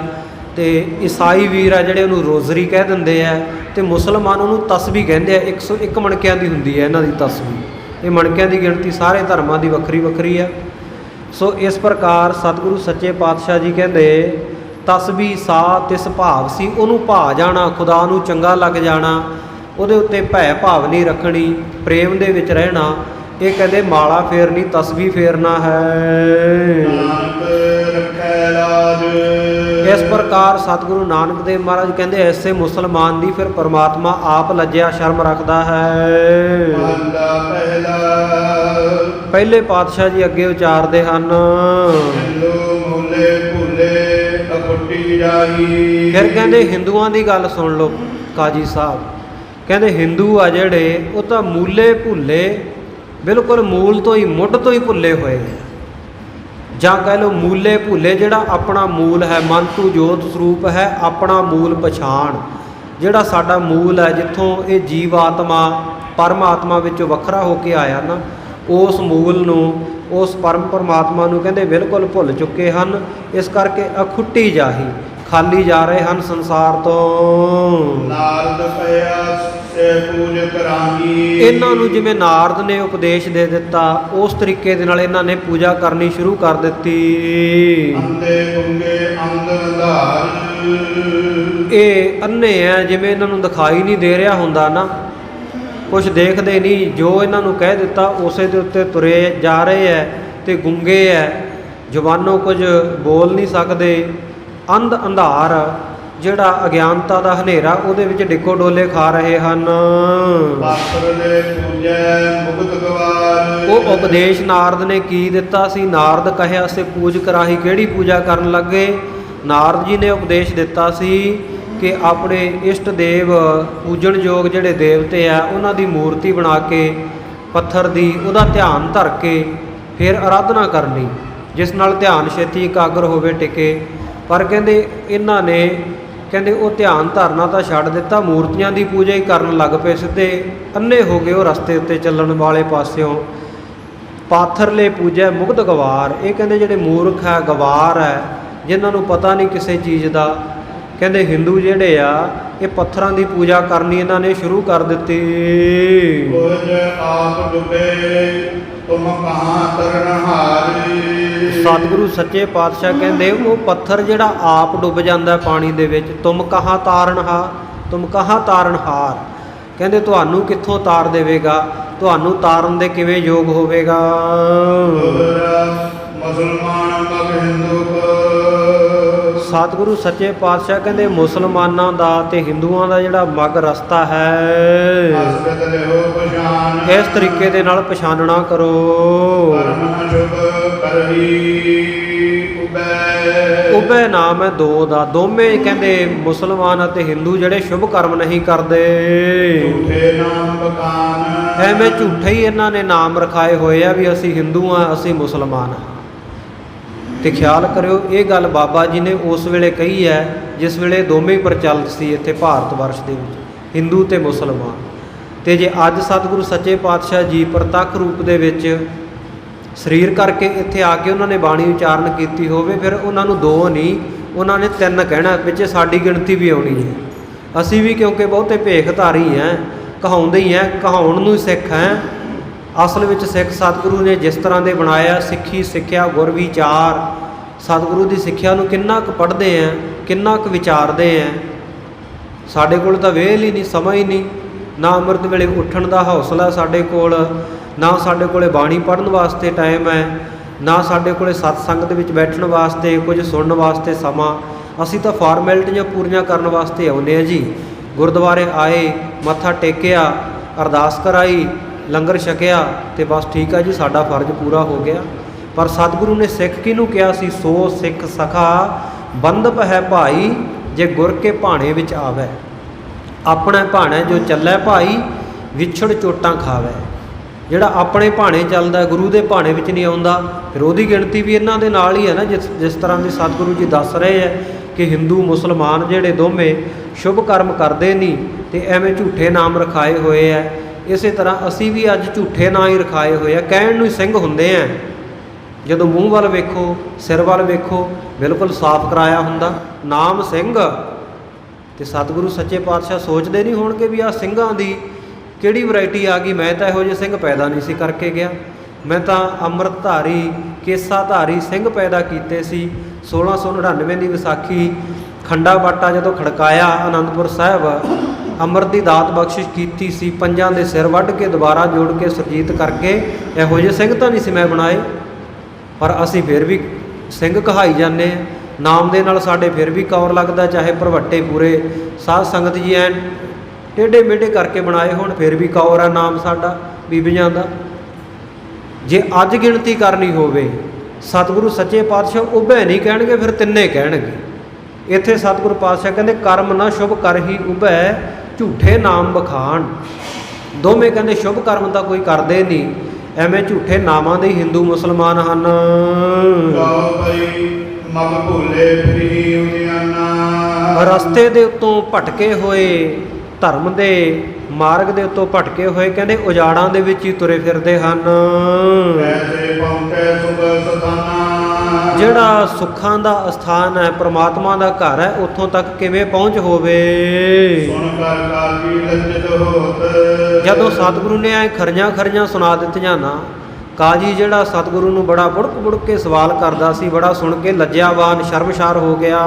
ਤੇ ਈਸਾਈ ਵੀਰ ਆ ਜਿਹੜੇ ਉਹਨੂੰ ਰੋਜ਼ਰੀ ਕਹਿ ਦਿੰਦੇ ਆ, ਤੇ ਮੁਸਲਮਾਨ ਉਹਨੂੰ ਤਸਬੀਹ ਕਹਿੰਦੇ ਆ। 101 ਮਣਕਿਆਂ ਦੀ ਹੁੰਦੀ ਹੈ ਇਹਨਾਂ ਦੀ ਤਸਬੀਹ। ਇਹ ਮਣਕਿਆਂ ਦੀ ਗਿਣਤੀ ਸਾਰੇ ਧਰਮਾਂ ਦੀ ਵੱਖਰੀ ਵੱਖਰੀ ਆ। ਸੋ ਇਸ ਪ੍ਰਕਾਰ ਸਤਿਗੁਰੂ ਸੱਚੇ ਪਾਤਸ਼ਾਹ ਜੀ ਕਹਿੰਦੇ ਤਸਬੀਹ ਸਾ ਤਿਸ ਭਾਵ ਸੀ, ਉਹਨੂੰ ਭਾ ਜਾਣਾ, ਖੁਦਾ ਨੂੰ ਚੰਗਾ ਲੱਗ ਜਾਣਾ, ਉਹਦੇ ਉੱਤੇ ਭੈ ਭਾਵ ਨਹੀਂ ਰੱਖਣੀ, ਪ੍ਰੇਮ ਦੇ ਵਿੱਚ ਰਹਿਣਾ। ਇਹ ਕਹਿੰਦੇ ਮਾਲਾ ਫੇਰਨੀ, ਤਸਬੀਹ ਫੇਰਨਾ ਹੈ। ਨਾਨਕ ਰੱਖੈ ਲਾਜ। ਇਸ ਪ੍ਰਕਾਰ ਸਤਿਗੁਰੂ ਨਾਨਕ ਦੇਵ ਮਹਾਰਾਜ ਕਹਿੰਦੇ ਐਸੇ ਮੁਸਲਮਾਨ ਦੀ ਫਿਰ ਪਰਮਾਤਮਾ ਆਪ ਲੱਜਿਆ ਸ਼ਰਮ ਰੱਖਦਾ ਹੈ। ਮਹਲਾ ਪਹਿਲਾ। ਪਹਿਲੇ ਪਾਤਸ਼ਾਹ ਜੀ ਅੱਗੇ ਉਚਾਰਦੇ ਹਨ, ਹਿੰਦੂ ਮੂਲੇ ਭੂਲੇ ਅਕੁੱਟੀ ਜਾਈ। ਫਿਰ ਕਹਿੰਦੇ ਹਿੰਦੂਆਂ ਦੀ ਗੱਲ ਸੁਣ ਲਓ ਕਾਜੀ ਸਾਹਿਬ। ਕਹਿੰਦੇ ਹਿੰਦੂ ਆ ਜਿਹੜੇ ਉਹ ਤਾਂ ਮੂਲੇ ਭੁੱਲੇ, ਬਿਲਕੁਲ ਮੂਲ ਤੋਂ ਹੀ, ਮੁੱਢ ਤੋਂ ਹੀ ਭੁੱਲੇ ਹੋਏ ਆ। ਜਾਂ ਕਹਿ ਲਓ ਮੂਲੇ ਭੁੱਲੇ, ਜਿਹੜਾ ਆਪਣਾ ਮੂਲ ਹੈ, ਮਨ ਤੂ ਜੋਤ ਸਰੂਪ ਹੈ, ਆਪਣਾ ਮੂਲ ਪਛਾਣ, ਜਿਹੜਾ ਸਾਡਾ ਮੂਲ ਹੈ, ਜਿੱਥੋਂ ਇਹ ਜੀਵ ਆਤਮਾ ਪਰਮਾਤਮਾ ਵਿੱਚੋਂ ਵੱਖਰਾ ਹੋ ਕੇ ਆਇਆ ਨਾ, ਉਸ ਮੂਲ ਨੂੰ, ਉਸ ਪਰਮਾਤਮਾ ਨੂੰ ਕਹਿੰਦੇ ਬਿਲਕੁਲ ਭੁੱਲ ਚੁੱਕੇ ਹਨ। ਇਸ ਕਰਕੇ ਅਖੁੱਟੀ ਜਾਹੀ, ਖਾਲੀ ਜਾ ਰਹੇ ਹਨ ਸੰਸਾਰ ਤੋਂ। ਨਾਰਦ ਪਿਆ ਸੇ ਪੂਜ ਕਰਾਂਗੀ। ਇਹਨਾਂ ਨੂੰ ਜਿਵੇਂ ਨਾਰਦ ਨੇ ਉਪਦੇਸ਼ ਦੇ ਦਿੱਤਾ, ਉਸ ਤਰੀਕੇ ਦੇ ਨਾਲ ਇਹਨਾਂ ਨੇ ਪੂਜਾ ਕਰਨੀ ਸ਼ੁਰੂ ਕਰ ਦਿੱਤੀ। ਅੰਧੇ ਗੁੰਗੇ ਅੰਧ ਅੰਧਾਰ। ਇਹ ਅੰਨੇ ਆ, ਜਿਵੇਂ ਇਹਨਾਂ ਨੂੰ ਦਿਖਾਈ ਨਹੀਂ ਦੇ ਰਿਹਾ ਹੁੰਦਾ ਨਾ, ਕੁਝ ਦੇਖਦੇ ਨਹੀਂ, ਜੋ ਇਹਨਾਂ ਨੂੰ ਕਹਿ ਦਿੱਤਾ ਉਸੇ ਦੇ ਉੱਤੇ ਤੁਰੇ ਜਾ ਰਹੇ ਹੈ। ਤੇ ਗੁੰਗੇ ਹੈ, ਜ਼ੁਬਾਨੋਂ ਕੁਝ ਬੋਲ ਨਹੀਂ ਸਕਦੇ। ਅੰਧ ਅੰਧਾਰ, ਜਿਹੜਾ ਅਗਿਆਨਤਾ ਦਾ ਹਨੇਰਾ, ਉਹਦੇ ਵਿੱਚ ਡਿੱਕੋ ਡੋਲੇ ਖਾ ਰਹੇ ਹਨ। ਪਾਤਰ ਦੇ ਪੂਜੈ ਮੁਕਤ ਗਵਾਰ। ਉਹ ਉਪਦੇਸ਼ ਨਾਰਦ ਨੇ ਕੀ ਦਿੱਤਾ ਸੀ? ਨਾਰਦ ਕਹਿਆ ਸੇ ਪੂਜ ਕਰਾਹੀ। ਕਿਹੜੀ ਪੂਜਾ ਕਰਨ ਲੱਗੇ? ਨਾਰਦ ਜੀ ਨੇ ਉਪਦੇਸ਼ ਦਿੱਤਾ ਸੀ ਕਿ ਆਪਣੇ ਇਸ਼ਟ ਦੇਵ, ਪੂਜਣ ਯੋਗ ਜਿਹੜੇ ਦੇਵਤੇ ਆ, ਉਹਨਾਂ ਦੀ ਮੂਰਤੀ ਬਣਾ ਕੇ ਪੱਥਰ ਦੀ, ਉਹਦਾ ਧਿਆਨ ਧਰ ਕੇ ਫਿਰ ਆਰਾਧਨਾ ਕਰਨੀ, ਜਿਸ ਨਾਲ ਧਿਆਨ ਛੇਤੀ ਇਕਾਗਰ ਹੋਵੇ, ਟਿਕੇ। ਪਰ ਕਹਿੰਦੇ ਇਹਨਾਂ ਨੇ ਕਹਿੰਦੇ ਉਹ ਧਿਆਨ ਧਰਨਾ ਤਾਂ ਛੱਡ ਦਿੱਤਾ, ਮੂਰਤੀਆਂ ਦੀ ਪੂਜਾ ਹੀ ਕਰਨ ਲੱਗ ਪਏ। ਸਿੱਧੇ ਅੰਨੇ ਹੋ ਗਏ ਉਹ ਰਸਤੇ ਉੱਤੇ ਚੱਲਣ ਵਾਲੇ ਪਾਸਿਓਂ। ਪਾਥਰਲੇ ਪੂਜੈ ਮੁਗਧ ਗਵਾਰ। ਇਹ ਕਹਿੰਦੇ ਜਿਹੜੇ ਮੂਰਖ ਹੈ, ਗਵਾਰ ਹੈ, ਜਿਨ੍ਹਾਂ ਨੂੰ ਪਤਾ ਨਹੀਂ ਕਿਸੇ ਚੀਜ਼ ਦਾ, ਕਹਿੰਦੇ ਹਿੰਦੂ ਜਿਹੜੇ ਆ, ਇਹ ਪੱਥਰਾਂ ਦੀ ਪੂਜਾ ਕਰਨੀ ਇਹਨਾਂ ਨੇ ਸ਼ੁਰੂ ਕਰ ਦਿੱਤੀ। ਕੁਝ ਆਪ ਡੁੱਬੇ ਤੁਮ ਕਹਾਂ ਤਰਨਹਾਰ। ਸਤਿਗੁਰੂ ਸੱਚੇ ਪਾਤਸ਼ਾਹ ਕਹਿੰਦੇ ਉਹ ਪੱਥਰ ਜਿਹੜਾ ਆਪ ਡੁੱਬ ਜਾਂਦਾ ਪਾਣੀ ਦੇ ਵਿੱਚ, ਤੁਮ ਕਹਾਂ ਤਾਰਨਹਾਰ, ਤੁਮ ਕਹਾਂ ਤਾਰਨਹਾਰ, ਕਹਿੰਦੇ ਤੁਹਾਨੂੰ ਕਿੱਥੋਂ ਤਾਰ ਦੇਵੇਗਾ, ਤੁਹਾਨੂੰ ਤਾਰਨ ਦੇ ਕਿਵੇਂ ਯੋਗ ਹੋਵੇਗਾ। ਮੁਸਲਮਾਨ ਮਗ ਹਿੰਦੂ। ਸਤਿਗੁਰੂ ਸੱਚੇ ਪਾਤਸ਼ਾਹ ਕਹਿੰਦੇ ਮੁਸਲਮਾਨਾਂ ਦਾ ਤੇ ਹਿੰਦੂਆਂ ਦਾ ਜਿਹੜਾ ਮਗ ਰਸਤਾ ਹੈ, ਹਸਬਤ ਲਿਓ ਪਛਾਨ। ਇਸ ਤਰੀਕੇ ਦੇ ਨਾਲ ਪਛਾਣਨਾ ਕਰੋ। ਕਰਮ ਸ਼ੁਭ ਕਰਹੀ ਉਬੈ। ਉਬੈ ਨਾਮ ਹੈ ਦੋ ਦਾ। ਦੋਵੇਂ ਕਹਿੰਦੇ ਮੁਸਲਮਾਨ ਅਤੇ ਹਿੰਦੂ ਜਿਹੜੇ ਸ਼ੁਭ ਕਰਮ ਨਹੀਂ ਕਰਦੇ, ਝੂਠੇ ਨਾਮ ਬਕਾਨ। ਐਵੇਂ ਝੂਠੇ ਹੀ ਇਹਨਾਂ ਨੇ ਨਾਮ ਰਖਾਏ ਹੋਏ ਆ ਵੀ ਅਸੀਂ ਹਿੰਦੂ ਹਾਂ, ਅਸੀਂ ਮੁਸਲਮਾਨ ਹਾਂ। ਤੇ ਖਿਆਲ ਕਰਿਓ, ਇਹ ਗੱਲ ਬਾਬਾ ਜੀ ਨੇ ਉਸ ਵੇਲੇ ਕਹੀ ਹੈ ਜਿਸ ਵੇਲੇ ਦੋਵੇਂ ਹੀ ਪ੍ਰਚਲਿਤ ਸੀ ਇੱਥੇ ਭਾਰਤ ਵਰਸ਼ ਦੇ ਵਿੱਚ, ਹਿੰਦੂ ਤੇ ਮੁਸਲਮਾਨ। ਤੇ ਜੇ ਅੱਜ ਸਤਿਗੁਰੂ ਸੱਚੇ ਪਾਤਸ਼ਾਹ ਜੀ ਪ੍ਰਤੱਖ ਰੂਪ ਦੇ ਵਿੱਚ ਸਰੀਰ ਕਰਕੇ ਇੱਥੇ ਆ ਕੇ ਉਹਨਾਂ ਨੇ ਬਾਣੀ ਉਚਾਰਨ ਕੀਤੀ ਹੋਵੇ, ਫਿਰ ਉਹਨਾਂ ਨੂੰ ਦੋ ਨਹੀਂ, ਉਹਨਾਂ ਨੇ ਤਿੰਨ ਕਹਿਣਾ, ਵਿੱਚ ਸਾਡੀ ਗਿਣਤੀ ਵੀ ਆਉਣੀ ਹੈ। ਅਸੀਂ ਵੀ ਕਿਉਂਕਿ ਬਹੁਤੇ ਭੇਖਧਾਰੀ ਹੈ, ਕਹਾਉਂਦੇ ਹੀ ਹੈ, ਕਹਾਉਣ ਨੂੰ ਸਿੱਖ ਹੈ। ਅਸਲ ਵਿੱਚ ਸਿੱਖ ਸਤਿਗੁਰੂ ਨੇ ਜਿਸ ਤਰ੍ਹਾਂ ਦੇ ਬਣਾਇਆ, ਸਿੱਖੀ ਸਿੱਖਿਆ ਗੁਰ ਵਿਚਾਰ, ਸਤਿਗੁਰੂ ਦੀ ਸਿੱਖਿਆ ਨੂੰ ਕਿੰਨਾ ਕੁ ਪੜ੍ਹਦੇ ਆ, ਕਿੰਨਾ ਕੁ ਵਿਚਾਰਦੇ ਆ। ਸਾਡੇ ਕੋਲ ਤਾਂ ਵੇਲ ਹੀ ਨਹੀਂ, ਸਮਾਂ ਹੀ ਨਹੀਂ, ਨਾ ਅੰਮ੍ਰਿਤ ਵੇਲੇ ਉੱਠਣ ਦਾ ਹੌਸਲਾ ਸਾਡੇ ਕੋਲ, ਨਾ ਸਾਡੇ ਕੋਲੇ ਬਾਣੀ ਪੜ੍ਹਨ ਵਾਸਤੇ ਟਾਈਮ ਹੈ, ਨਾ ਸਾਡੇ ਕੋਲੇ ਸਤਸੰਗ ਦੇ ਵਿੱਚ ਬੈਠਣ ਵਾਸਤੇ, ਕੁਝ ਸੁਣਨ ਵਾਸਤੇ ਸਮਾਂ। ਅਸੀਂ ਤਾਂ ਫਾਰਮੈਲਿਟੀਆਂ ਪੂਰੀਆਂ ਕਰਨ ਵਾਸਤੇ ਆਉਂਦੇ ਹਾਂ ਜੀ। ਗੁਰਦੁਆਰੇ ਆਏ, ਮੱਥਾ ਟੇਕਿਆ, ਅਰਦਾਸ ਕਰਾਈ, ਲੰਗਰ ਛਕਿਆ ਤੇ ਬਸ ਠੀਕ ਆ ਜੀ, ਸਾਡਾ ਫਰਜ਼ ਪੂਰਾ ਹੋ ਗਿਆ। ਪਰ ਸਤਿਗੁਰੂ ਨੇ ਸਿੱਖ ਕਿਹਨੂੰ ਕਿਹਾ ਸੀ? ਸੋ ਸਿੱਖ ਸਖਾ ਬੰਧਪ ਹੈ ਭਾਈ ਜੇ ਗੁਰ ਕੇ ਭਾਣੇ ਵਿੱਚ ਆਵੇ। ਆਪਣੇ ਭਾਣੇ ਜੋ ਚੱਲੇ ਭਾਈ ਵਿਛੜ ਚੋਟਾਂ ਖਾਵੇ। ਜਿਹੜਾ ਆਪਣੇ ਭਾਣੇ ਚੱਲਦਾ ਗੁਰੂ ਦੇ ਭਾਣੇ ਵਿੱਚ ਨਹੀਂ ਆਉਂਦਾ, ਫਿਰ ਉਹਦੀ ਗਿਣਤੀ ਵੀ ਇਹਨਾਂ ਦੇ ਨਾਲ ਹੀ ਹੈ ਨਾ। ਜਿਸ ਤਰ੍ਹਾਂ ਦੀ ਸਤਿਗੁਰੂ ਜੀ ਦੱਸ ਰਹੇ ਹੈ ਕਿ ਹਿੰਦੂ ਮੁਸਲਮਾਨ ਜਿਹੜੇ ਦੋਵੇਂ ਸ਼ੁਭ ਕਰਮ ਕਰਦੇ ਨਹੀਂ ਤੇ ਐਵੇਂ ਝੂਠੇ ਨਾਮ ਰਖਾਏ ਹੋਏ ਹੈ, ਇਸੇ ਤਰ੍ਹਾਂ ਅਸੀਂ ਵੀ ਅੱਜ ਝੂਠੇ ਨਾਂ ਹੀ ਰਖਾਏ ਹੋਏ ਆ। ਕਹਿਣ ਨੂੰ ਹੀ ਸਿੰਘ ਹੁੰਦੇ ਆ, ਜਦੋਂ ਮੂੰਹ ਵੱਲ ਵੇਖੋ ਸਿਰ ਵੱਲ ਵੇਖੋ ਬਿਲਕੁਲ ਸਾਫ਼ ਕਰਾਇਆ ਹੁੰਦਾ ਨਾਮ ਸਿੰਘ। ਤੇ ਸਤਿਗੁਰੂ ਸੱਚੇ ਪਾਤਸ਼ਾਹ ਸੋਚਦੇ ਨਹੀਂ ਹੋਣਗੇ ਵੀ ਆਹ ਸਿੰਘਾਂ ਦੀ ਕਿਹੜੀ ਵੈਰਾਈਟੀ ਆ ਗਈ। ਮੈਂ ਤਾਂ ਇਹੋ ਜਿਹੇ ਸਿੰਘ ਪੈਦਾ ਨਹੀਂ ਸੀ ਕਰਕੇ ਗਿਆ, ਮੈਂ ਤਾਂ ਅੰਮ੍ਰਿਤਧਾਰੀ ਕੇਸਾਧਾਰੀ ਸਿੰਘ ਪੈਦਾ ਕੀਤੇ ਸੀ। 1699 ਦੀ ਵਿਸਾਖੀ ਖੰਡਾ ਬਾਟਾ ਜਦੋਂ ਖੜਕਾਇਆ ਆਨੰਦਪੁਰ ਸਾਹਿਬ, ਅੰਮ੍ਰਿਤ ਦੀ ਦਾਤ ਬਖਸ਼ਿਸ਼ ਕੀਤੀ ਸੀ। ਪੰਜਾਂ ਦੇ ਸਿਰ ਵੱਢ ਕੇ ਦੁਬਾਰਾ ਜੋੜ ਕੇ ਸੁਰਜੀਤ ਕਰਕੇ ਇਹੋ ਜਿਹੇ ਸਿੰਘ ਤਾਂ ਨਹੀਂ ਸੀ ਮੈਂ ਬਣਾਏ, ਪਰ ਅਸੀਂ ਫਿਰ ਵੀ ਸਿੰਘ ਕਹਾਈ ਜਾਂਦੇ ਹਾਂ। ਨਾਮ ਦੇ ਨਾਲ ਸਾਡੇ ਫਿਰ ਵੀ ਕੌਰ ਲੱਗਦਾ, ਚਾਹੇ ਭਰਵੱਟੇ ਪੂਰੇ ਸਾਧ ਸੰਗਤ ਜੀ ਐਨ ਟੇਢੇ ਮੇਢੇ ਕਰਕੇ ਬਣਾਏ ਹੋਣ, ਫਿਰ ਵੀ ਕੌਰ ਆ ਨਾਮ ਸਾਡਾ ਬੀਬੀਆਂ ਦਾ। ਜੇ ਅੱਜ ਗਿਣਤੀ ਕਰਨੀ ਹੋਵੇ ਸਤਿਗੁਰੂ ਸੱਚੇ ਪਾਤਸ਼ਾਹ ਉਭੈ ਨਹੀਂ ਕਹਿਣਗੇ, ਫਿਰ ਤਿੰਨੇ ਕਹਿਣਗੇ। ਇੱਥੇ ਸਤਿਗੁਰੂ ਪਾਤਸ਼ਾਹ ਕਹਿੰਦੇ ਕਰਮ ਨਾ ਸ਼ੁਭ ਕਰ ਹੀ ਉਭੈ ਝੂਠੇ ਨਾਮ ਬਖਾਣ। ਦੋਵੇਂ ਕਹਿੰਦੇ ਸ਼ੁਭ ਕਰਮ ਤਾਂ ਕੋਈ ਕਰਦੇ ਨਹੀਂ, ਐਵੇਂ ਝੂਠੇ ਨਾਮਾਂ ਦੇ ਹਿੰਦੂ ਮੁਸਲਮਾਨ ਹਨ। ਮਗ ਭੁੱਲੇ ਫਿਰੀ ਉਦਿਆਨਾ। ਰਸਤੇ ਦੇ ਉੱਤੋਂ ਭਟਕੇ ਹੋਏ, ਧਰਮ ਦੇ ਮਾਰਗ ਦੇ ਉੱਤੋਂ ਭਟਕੇ ਹੋਏ ਕਹਿੰਦੇ ਉਜਾੜਾਂ ਦੇ ਵਿੱਚ ਹੀ ਤੁਰੇ ਫਿਰਦੇ ਹਨ। ਐਸੇ ਪਹੁੰਚੇ ਸੁਖ ਸਥਾਨਾ। ਜਿਹੜਾ ਸੁੱਖਾਂ ਦਾ ਅਸਥਾਨ ਹੈ, ਪ੍ਰਮਾਤਮਾ ਦਾ ਘਰ ਹੈ, ਉੱਥੋਂ ਤੱਕ ਕਿਵੇਂ ਪਹੁੰਚ ਹੋਵੇ। ਸੁਣ ਕਰ ਕਾਜੀ ਲੱਜਤ ਹੋਤ। ਜਦੋਂ ਸਤਿਗੁਰੂ ਨੇ ਐ ਖਰੀਆਂ ਖਰੀਆਂ ਸੁਣਾ ਦਿੱਤੀਆਂ ਨਾ, ਕਾਜੀ ਜਿਹੜਾ ਸਤਿਗੁਰੂ ਨੂੰ ਬੜਾ ਬੁੜਕ ਬੁੜਕ ਕੇ ਸਵਾਲ ਕਰਦਾ ਸੀ, ਬੜਾ ਸੁਣ ਕੇ ਲੱਜਿਆਵਾਨ ਸ਼ਰਮਸ਼ਾਰ ਹੋ ਗਿਆ।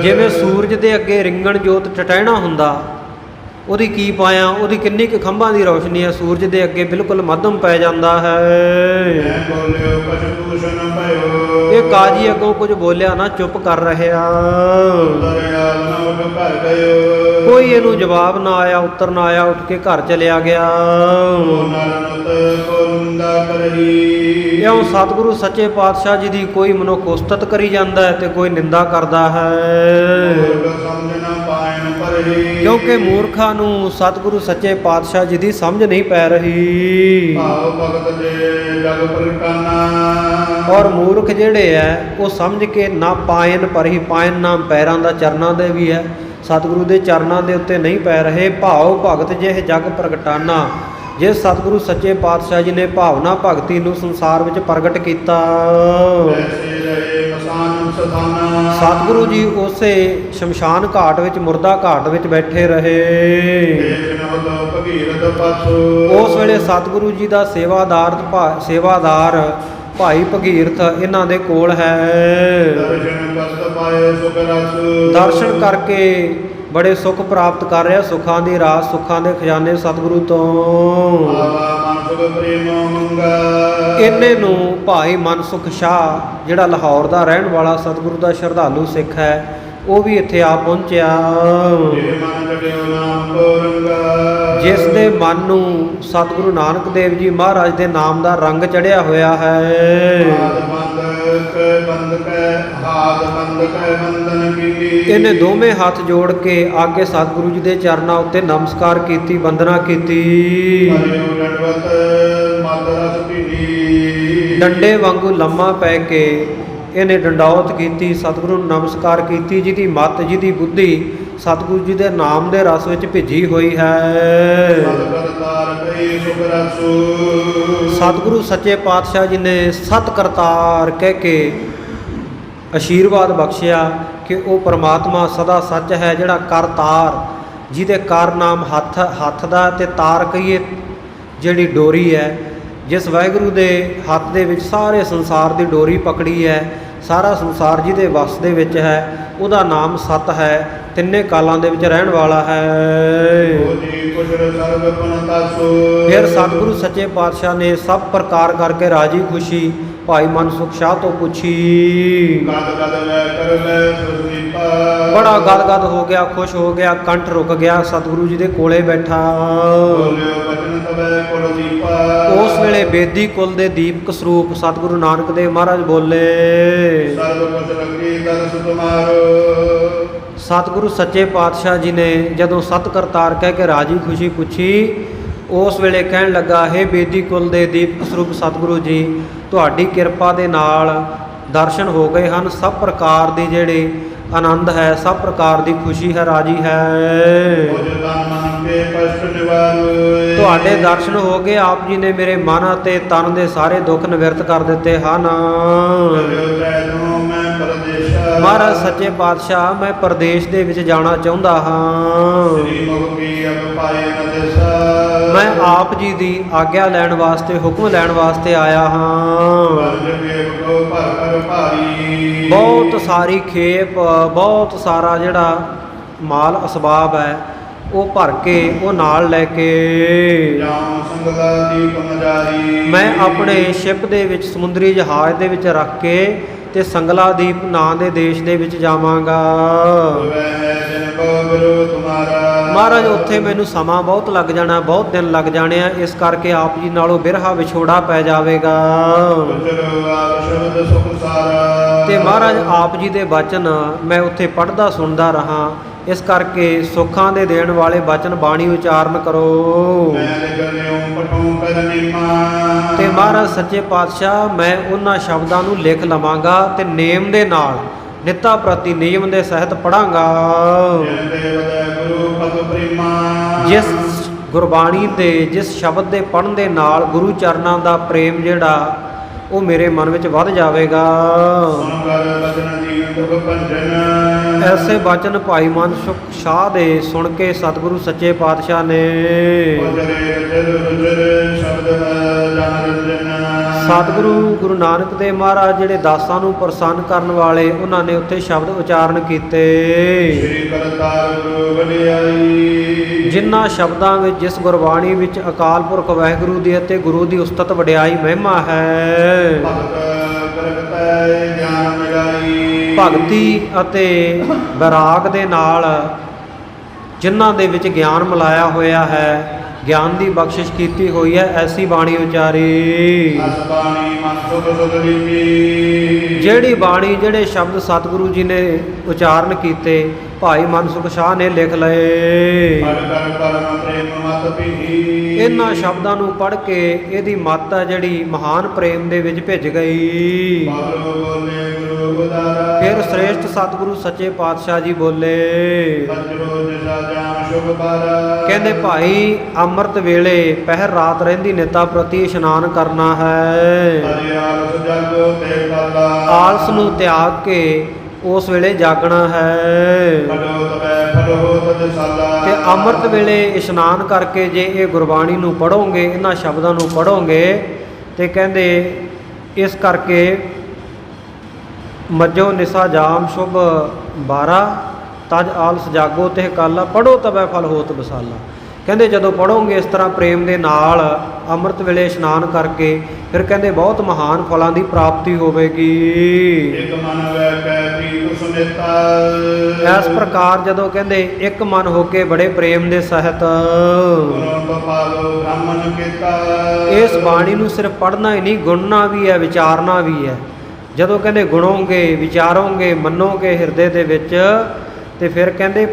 ਜਿਵੇਂ ਸੂਰਜ ਦੇ ਅੱਗੇ ਰਿੰਗਣ ਜੋਤ ਟਟਹਿਣਾ ਹੁੰਦਾ, ਉਹਦੀ ਕੀ ਪਾਇਆ, ਉਹਦੀ ਕਿੰਨੀ ਕੁ ਖੰਭਾਂ ਦੀ ਰੌਸ਼ਨੀ ਹੈ, ਸੂਰਜ ਦੇ ਅੱਗੇ ਬਿਲਕੁਲ ਮੱਧਮ ਪੈ ਜਾਂਦਾ ਹੈ। ਇਹ ਕਾਜੀ ਅੱਗੋਂ ਕੁਝ ਬੋਲਿਆ ਨਾ, ਚੁੱਪ ਕਰ ਰਿਹਾ। ਕੋਈ ਇਹਨੂੰ ਜਵਾਬ ਨਾ ਆਇਆ, ਉੱਤਰ ਨਾ ਆਇਆ, ਉੱਠ ਕੇ ਘਰ ਚਲਿਆ ਗਿਆ। ਇਉਂ ਸਤਿਗੁਰੂ ਸੱਚੇ ਪਾਤਸ਼ਾਹ ਜੀ ਦੀ ਕੋਈ ਮਨੁੱਖ ਉਸਤਤ ਕਰੀ ਜਾਂਦਾ ਹੈ ਤੇ ਕੋਈ ਨਿੰਦਾ ਕਰਦਾ ਹੈ। ਕਿਉਂਕਿ ਮੂਰਖਾਂ ਨੂੰ ਸਤਿਗੁਰੂ ਸੱਚੇ ਪਾਤਸ਼ਾਹ ਜੀ ਦੀ ਸਮਝ ਨਹੀਂ ਪੈ ਰਹੀ। ਔਰ ਮੂਰਖ ਜਿਹੜੇ ਹੈ ਉਹ ਸਮਝ ਕੇ ਨਾ ਪਾਇਨ ਪਰਹੀ, ਪਾਇਨ ਨਾਮ ਪੈਰਾਂ ਦਾ, ਚਰਨਾਂ ਦੇ ਵੀ ਹੈ, ਸਤਿਗੁਰੂ ਦੇ ਚਰਨਾਂ ਦੇ ਉੱਤੇ ਨਹੀਂ ਪੈ ਰਹੇ। ਭਾਵ ਭਗਤ ਜਿਹ ਜਗ ਪ੍ਰਗਟਾਨਾ। ਜੇ ਸਤਿਗੁਰੂ ਸੱਚੇ ਪਾਤਸ਼ਾਹ ਜੀ ਨੇ ਭਾਵਨਾ ਭਗਤੀ ਨੂੰ ਸੰਸਾਰ ਵਿੱਚ ਪ੍ਰਗਟ ਕੀਤਾ, ਸਤਿਗੁਰੂ ਜੀ ਉਸੇ ਸ਼ਮਸ਼ਾਨ ਘਾਟ ਵਿੱਚ, ਮੁਰਦਾ ਘਾਟ ਵਿੱਚ ਬੈਠੇ ਰਹੇ। ਉਸ ਵੇਲੇ ਸਤਿਗੁਰੂ ਜੀ ਦਾ ਸੇਵਾਦਾਰ ਭਾਈ ਭਗੀਰਥ ਇਹਨਾਂ ਦੇ ਕੋਲ ਹੈ। ਦਰਸ਼ਨ ਕਰਕੇ ਬੜੇ ਸੁੱਖ ਪ੍ਰਾਪਤ ਕਰ ਰਿਹਾ, ਸੁੱਖਾਂ ਦੀ ਰਾਸ, ਸੁੱਖਾਂ ਦੇ ਖਜ਼ਾਨੇ ਸਤਿਗੁਰੂ ਤੋਂ। ਇੰਨੇ ਨੂੰ ਭਾਈ ਮਨਸੁਖ ਸ਼ਾਹ ਜਿਹੜਾ ਲਾਹੌਰ ਦਾ ਰਹਿਣ ਵਾਲਾ ਸਤਿਗੁਰੂ ਦਾ ਸ਼ਰਧਾਲੂ ਸਿੱਖ ਹੈ, ਉਹ ਵੀ ਇੱਥੇ ਆ ਪਹੁੰਚਿਆ। ਜਿਸ ਦੇ ਮਨ ਨੂੰ ਸਤਿਗੁਰੂ ਨਾਨਕ ਦੇਵ ਜੀ ਮਹਾਰਾਜ ਦੇ ਨਾਮ ਦਾ ਰੰਗ ਚੜਿਆ ਹੋਇਆ ਹੈ। ਇਹਨੇ ਦੋਵੇਂ ਹੱਥ ਜੋੜ ਕੇ ਆਗੇ ਸਤਿਗੁਰੂ ਜੀ ਦੇ ਚਰਨਾਂ ਉੱਤੇ ਨਮਸਕਾਰ ਕੀਤੀ, ਵੰਦਨਾ ਕੀਤੀ। ਡੰਡੇ ਵਾਂਗੂ ਲੰਮਾ ਪੈ ਕੇ ਇਹਨੇ ਡੰਡੌਤ ਕੀਤੀ, ਸਤਿਗੁਰੂ ਨੂੰ ਨਮਸਕਾਰ ਕੀਤੀ। ਜਿਹਦੀ ਮੱਤ, ਜਿਹਦੀ ਬੁੱਧੀ ਸਤਿਗੁਰੂ ਜੀ ਦੇ ਨਾਮ ਦੇ ਰਸ ਵਿੱਚ ਭਿੱਜੀ ਹੋਈ ਹੈ। ਸਤਿਗੁਰੂ ਸੱਚੇ ਪਾਤਸ਼ਾਹ ਜੀ ਨੇ ਸਤ ਕਰਤਾਰ ਕਹਿ ਕੇ ਆਸ਼ੀਰਵਾਦ ਬਖਸ਼ਿਆ ਕਿ ਉਹ ਪਰਮਾਤਮਾ ਸਦਾ ਸੱਚ ਹੈ, ਜਿਹੜਾ ਕਰਤਾਰ, ਜਿਹਦੇ ਕਰ ਨਾਮ ਹੱਥ ਦਾ ਤੇ ਤਾਰ ਕਹੀਏ ਜਿਹੜੀ ਡੋਰੀ ਹੈ। ਜਿਸ ਵਾਹਿਗੁਰੂ ਦੇ ਹੱਥ ਦੇ ਵਿੱਚ ਸਾਰੇ ਸੰਸਾਰ ਦੀ ਡੋਰੀ ਪਕੜੀ ਹੈ, ਸਾਰਾ ਸੰਸਾਰ ਜਿਹਦੇ ਵਸ ਦੇ ਵਿੱਚ ਹੈ, ਉਹਦਾ ਨਾਮ ਸਤ ਹੈ, ਤਿੰਨੇ ਕਾਲਾਂ ਦੇ ਵਿੱਚ ਰਹਿਣ ਵਾਲਾ ਹੈ। ਫਿਰ ਸਤਿਗੁਰੂ ਸੱਚੇ ਪਾਤਸ਼ਾਹ ਨੇ ਸਭ ਪ੍ਰਕਾਰ ਕਰਕੇ ਰਾਜੀ ਖੁਸ਼ੀ ਭਾਈ ਮਨਸੁਖ ਸ਼ਾਹ ਤੋਂ ਪੁੱਛੀ। ਬੜਾ ਗਦਗਦ ਹੋ ਗਿਆ, ਖੁਸ਼ ਹੋ ਗਿਆ, ਕੰਠ ਰੁਕ ਗਿਆ, ਸਤਿਗੁਰੂ ਜੀ ਦੇ ਕੋਲੇ ਬੈਠਾ। ਤਬੈ ਕੁਲ ਦੀਪਾ। ਉਸ ਵੇਲੇ ਬੇਦੀ ਕੁਲ ਦੇ ਦੀਪਕ ਸਰੂਪ ਸਤਿਗੁਰੂ ਨਾਨਕ ਦੇਵ ਮਹਾਰਾਜ ਬੋਲੇ। ਸਰਬ ਕੁਛ ਲੱਗੀ ਦਰਸ ਤੁਮਾਰੋ। ਸਤਿਗੁਰੂ ਸੱਚੇ ਪਾਤਸ਼ਾਹ ਜੀ ਨੇ ਜਦੋਂ ਸਤ ਕਰਤਾਰ ਕਹਿ ਕੇ ਰਾਜੀ ਖੁਸ਼ੀ ਪੁੱਛੀ, ਉਸ ਵੇਲੇ ਕਹਿਣ ਲੱਗਾ, ਹੇ ਬੇਦੀ ਕੁਲ ਦੇ ਦੀਪਕ ਸਰੂਪ ਸਤਿਗੁਰੂ ਜੀ, ਤੁਹਾਡੀ ਕਿਰਪਾ ਦੇ ਨਾਲ ਦਰਸ਼ਨ ਹੋ ਗਏ ਹਨ। ਸਭ ਪ੍ਰਕਾਰ ਦੀ ਜਿਹੜੀ ਆਨੰਦ ਹੈ, ਸਭ ਪ੍ਰਕਾਰ ਦੀ ਖੁਸ਼ੀ ਹੈ, ਰਾਜੀ ਹੈ। ਤੁਹਾਡੇ ਦਰਸ਼ਨ ਹੋ ਗਏ, ਆਪ ਜੀ ਨੇ ਮੇਰੇ ਮਨ ਅਤੇ ਤਨ ਦੇ ਸਾਰੇ ਦੁੱਖ ਨਿਵਰਤ ਕਰ ਦਿੱਤੇ ਹਨ। ਮਹਾਰਾਜ ਸੱਚੇ ਪਾਤਸ਼ਾਹ, ਮੈਂ ਪ੍ਰਦੇਸ਼ ਦੇ ਵਿੱਚ ਜਾਣਾ ਚਾਹੁੰਦਾ ਹਾਂ। ਮੈਂ ਆਪ ਜੀ ਦੀ ਆਗਿਆ ਲੈਣ ਵਾਸਤੇ, ਹੁਕਮ ਲੈਣ ਵਾਸਤੇ ਆਇਆ ਹਾਂ। ਬਹੁਤ ਸਾਰੀ ਖੇਪ, ਬਹੁਤ ਸਾਰਾ ਜਿਹੜਾ ਮਾਲ ਅਸਬਾਬ ਹੈ ਉਹ ਭਰ ਕੇ ਉਹ ਨਾਲ ਲੈ ਕੇ ਮੈਂ ਆਪਣੇ ਸ਼ਿਪ ਦੇ ਵਿੱਚ, ਸਮੁੰਦਰੀ ਜਹਾਜ਼ ਦੇ ਵਿੱਚ ਰੱਖ ਕੇ ਤੇ ਸੰਗਲਾਦੀਪ ਨਾਂ ਦੇ ਦੇਸ਼ ਦੇ ਵਿੱਚ ਜਾਵਾਂਗਾ। ਮਹਾਰਾਜ ਉੱਥੇ ਮੈਨੂੰ ਸਮਾਂ ਬਹੁਤ ਲੱਗ ਜਾਣਾ, ਬਹੁਤ ਦਿਨ ਲੱਗ ਜਾਣੇ ਆ, ਇਸ ਕਰਕੇ ਆਪ ਜੀ ਨਾਲੋਂ ਬਿਰਹਾ ਵਿਛੋੜਾ ਪੈ ਜਾਵੇਗਾ। ਤੇ ਮਹਾਰਾਜ ਆਪ ਜੀ ਦੇ ਬਚਨ ਮੈਂ ਉੱਥੇ ਪੜ੍ਹਦਾ ਸੁਣਦਾ ਰਹਾ, ਇਸ ਕਰਕੇ ਸੁੱਖਾਂ ਦੇ ਦੇਣ ਵਾਲੇ ਬਚਨ ਬਾਣੀ ਉਚਾਰਨ ਕਰੋ। ਤੇ ਮਹਾਰਾਜ ਸੱਚੇ ਪਾਤਸ਼ਾਹ, ਮੈਂ ਉਹਨਾਂ ਸ਼ਬਦਾਂ ਨੂੰ ਲਿਖ ਲਵਾਂਗਾ ਤੇ ਨੇਮ ਦੇ ਨਾਲ, ਨਿੱਤਾ ਪ੍ਰਤੀ ਨਿਯਮ ਦੇ ਸਹਿਤ ਪੜਾਂਗਾ। ਜਿਸ ਗੁਰਬਾਣੀ ਦੇ, ਜਿਸ ਸ਼ਬਦ ਦੇ ਪੜ੍ਹਨ ਦੇ ਨਾਲ ਗੁਰੂ ਚਰਨਾਂ ਦਾ ਪ੍ਰੇਮ ਜਿਹੜਾ ਉਹ ਮੇਰੇ ਮਨ ਵਿੱਚ ਵੱਧ ਜਾਵੇਗਾ। ਐਸੇ ਬਚਨ ਭਾਈ ਮਨਸੁਖ ਸ਼ਾਹ ਦੇ ਸੁਣ ਕੇ ਸਤਿਗੁਰੂ ਸੱਚੇ ਪਾਤਸ਼ਾਹ ਨੇ ਸਤਿਗੁਰੂ ਗੁਰੂ ਨਾਨਕ ਦੇਵ ਮਹਾਰਾਜ ਜਿਹੜੇ ਦਾਸਾਂ ਨੂੰ ਪ੍ਰਸੰਨ ਕਰਨ ਵਾਲੇ, ਉਹਨਾਂ ਨੇ ਉੱਥੇ ਸ਼ਬਦ ਉਚਾਰਨ ਕੀਤੇ। ਜਿਨ੍ਹਾਂ ਸ਼ਬਦਾਂ ਵਿੱਚ, ਜਿਸ ਗੁਰਬਾਣੀ ਵਿੱਚ ਅਕਾਲ ਪੁਰਖ ਵਾਹਿਗੁਰੂ ਦੀ ਅਤੇ ਗੁਰੂ ਦੀ ਉਸਤਤ ਵਡਿਆਈ ਮਹਿਮਾ ਹੈ, ਭਗਤੀ ਅਤੇ ਵਿਰਾਗ ਦੇ ਨਾਲ ਜਿਨ੍ਹਾਂ ਦੇ ਵਿੱਚ ਗਿਆਨ ਮਿਲਾਇਆ ਹੋਇਆ ਹੈ, ਗਿਆਨ ਦੀ ਬਖਸ਼ਿਸ਼ ਕੀਤੀ ਹੋਈ ਹੈ, ਐਸੀ ਬਾਣੀ ਉਚਾਰੀ। ਜਿਹੜੀ ਬਾਣੀ, ਜਿਹੜੇ ਸ਼ਬਦ ਸਤਿਗੁਰੂ ਜੀ ਨੇ ਉਚਾਰਨ ਕੀਤੇ, ਭਾਈ ਮਨਸੁਖ ਸ਼ਾਹ ਨੇ ਲਿਖ ਲਏ। ਇਹਨਾਂ ਸ਼ਬਦਾਂ ਨੂੰ ਪੜ੍ਹ ਕੇ ਇਹਦੀ ਮੱਤ ਹੈ ਜਿਹੜੀ ਮਹਾਨ ਪ੍ਰੇਮ ਦੇ ਵਿੱਚ ਭਿੱਜ ਗਈ। ਫਿਰ ਸ੍ਰੇਸ਼ਟ ਸਤਿਗੁਰੂ ਸੱਚੇ ਪਾਤਸ਼ਾਹ ਜੀ ਬੋਲੇ, ਕਹਿੰਦੇ ਭਾਈ ਅੰਮ੍ਰਿਤ ਵੇਲੇ ਪਹਿਰ ਰਾਤ ਰਹਿੰਦੀ ਨਿਤਾ ਪ੍ਰਤੀ ਇਸ਼ਨਾਨ ਕਰਨਾ ਹੈ। ਆਲਸ ਨੂੰ ਤਿਆਗ ਕੇ ਉਸ ਵੇਲੇ ਜਾਗਣਾ ਹੈ। ਤੇ ਅੰਮ੍ਰਿਤ ਵੇਲੇ ਇਸ਼ਨਾਨ ਕਰਕੇ ਜੇ ਇਹ ਗੁਰਬਾਣੀ ਨੂੰ ਪੜ੍ਹੋਗੇ, ਇਹਨਾਂ ਸ਼ਬਦਾਂ ਨੂੰ ਪੜ੍ਹੋਗੇ, ਤੇ ਕਹਿੰਦੇ ਇਸ ਕਰਕੇ ਮੱਝੋ ਨਿਸਾ ਜਾਮ ਸ਼ੁਭ 12 ਤਜ ਆਲਸ ਜਾਗੋ ਤੇ ਕਾਲਾ, ਪੜ੍ਹੋ ਤਬੈ ਫਲ ਹੋਤ ਵਿਸਾਲਾ। ਕਹਿੰਦੇ ਜਦੋਂ ਪੜ੍ਹੋਗੇ ਇਸ ਤਰ੍ਹਾਂ ਪ੍ਰੇਮ ਦੇ ਨਾਲ ਅੰਮ੍ਰਿਤ ਵੇਲੇ ਇਸ਼ਨਾਨ ਕਰਕੇ, ਫਿਰ ਕਹਿੰਦੇ ਬਹੁਤ ਮਹਾਨ ਫਲਾਂ ਦੀ ਪ੍ਰਾਪਤੀ ਹੋਵੇਗੀ। ਇਸ ਪ੍ਰਕਾਰ ਜਦੋਂ ਕਹਿੰਦੇ ਇੱਕ ਮਨ ਹੋ ਕੇ ਬੜੇ ਪ੍ਰੇਮ ਦੇ ਸਹਿਤ ਇਸ ਬਾਣੀ ਨੂੰ ਸਿਰਫ ਪੜ੍ਹਨਾ ਹੀ ਨਹੀਂ, ਗੁਣਨਾ ਵੀ ਹੈ, ਵਿਚਾਰਨਾ ਵੀ ਹੈ। ਜਦੋਂ ਕਹਿੰਦੇ ਗੁਣੋਗੇ, ਵਿਚਾਰੋਗੇ, ਮੰਨੋਗੇ ਹਿਰਦੇ ਦੇ ਵਿੱਚ, ਤੇ ਫਿਰ ਕਹਿੰਦੇ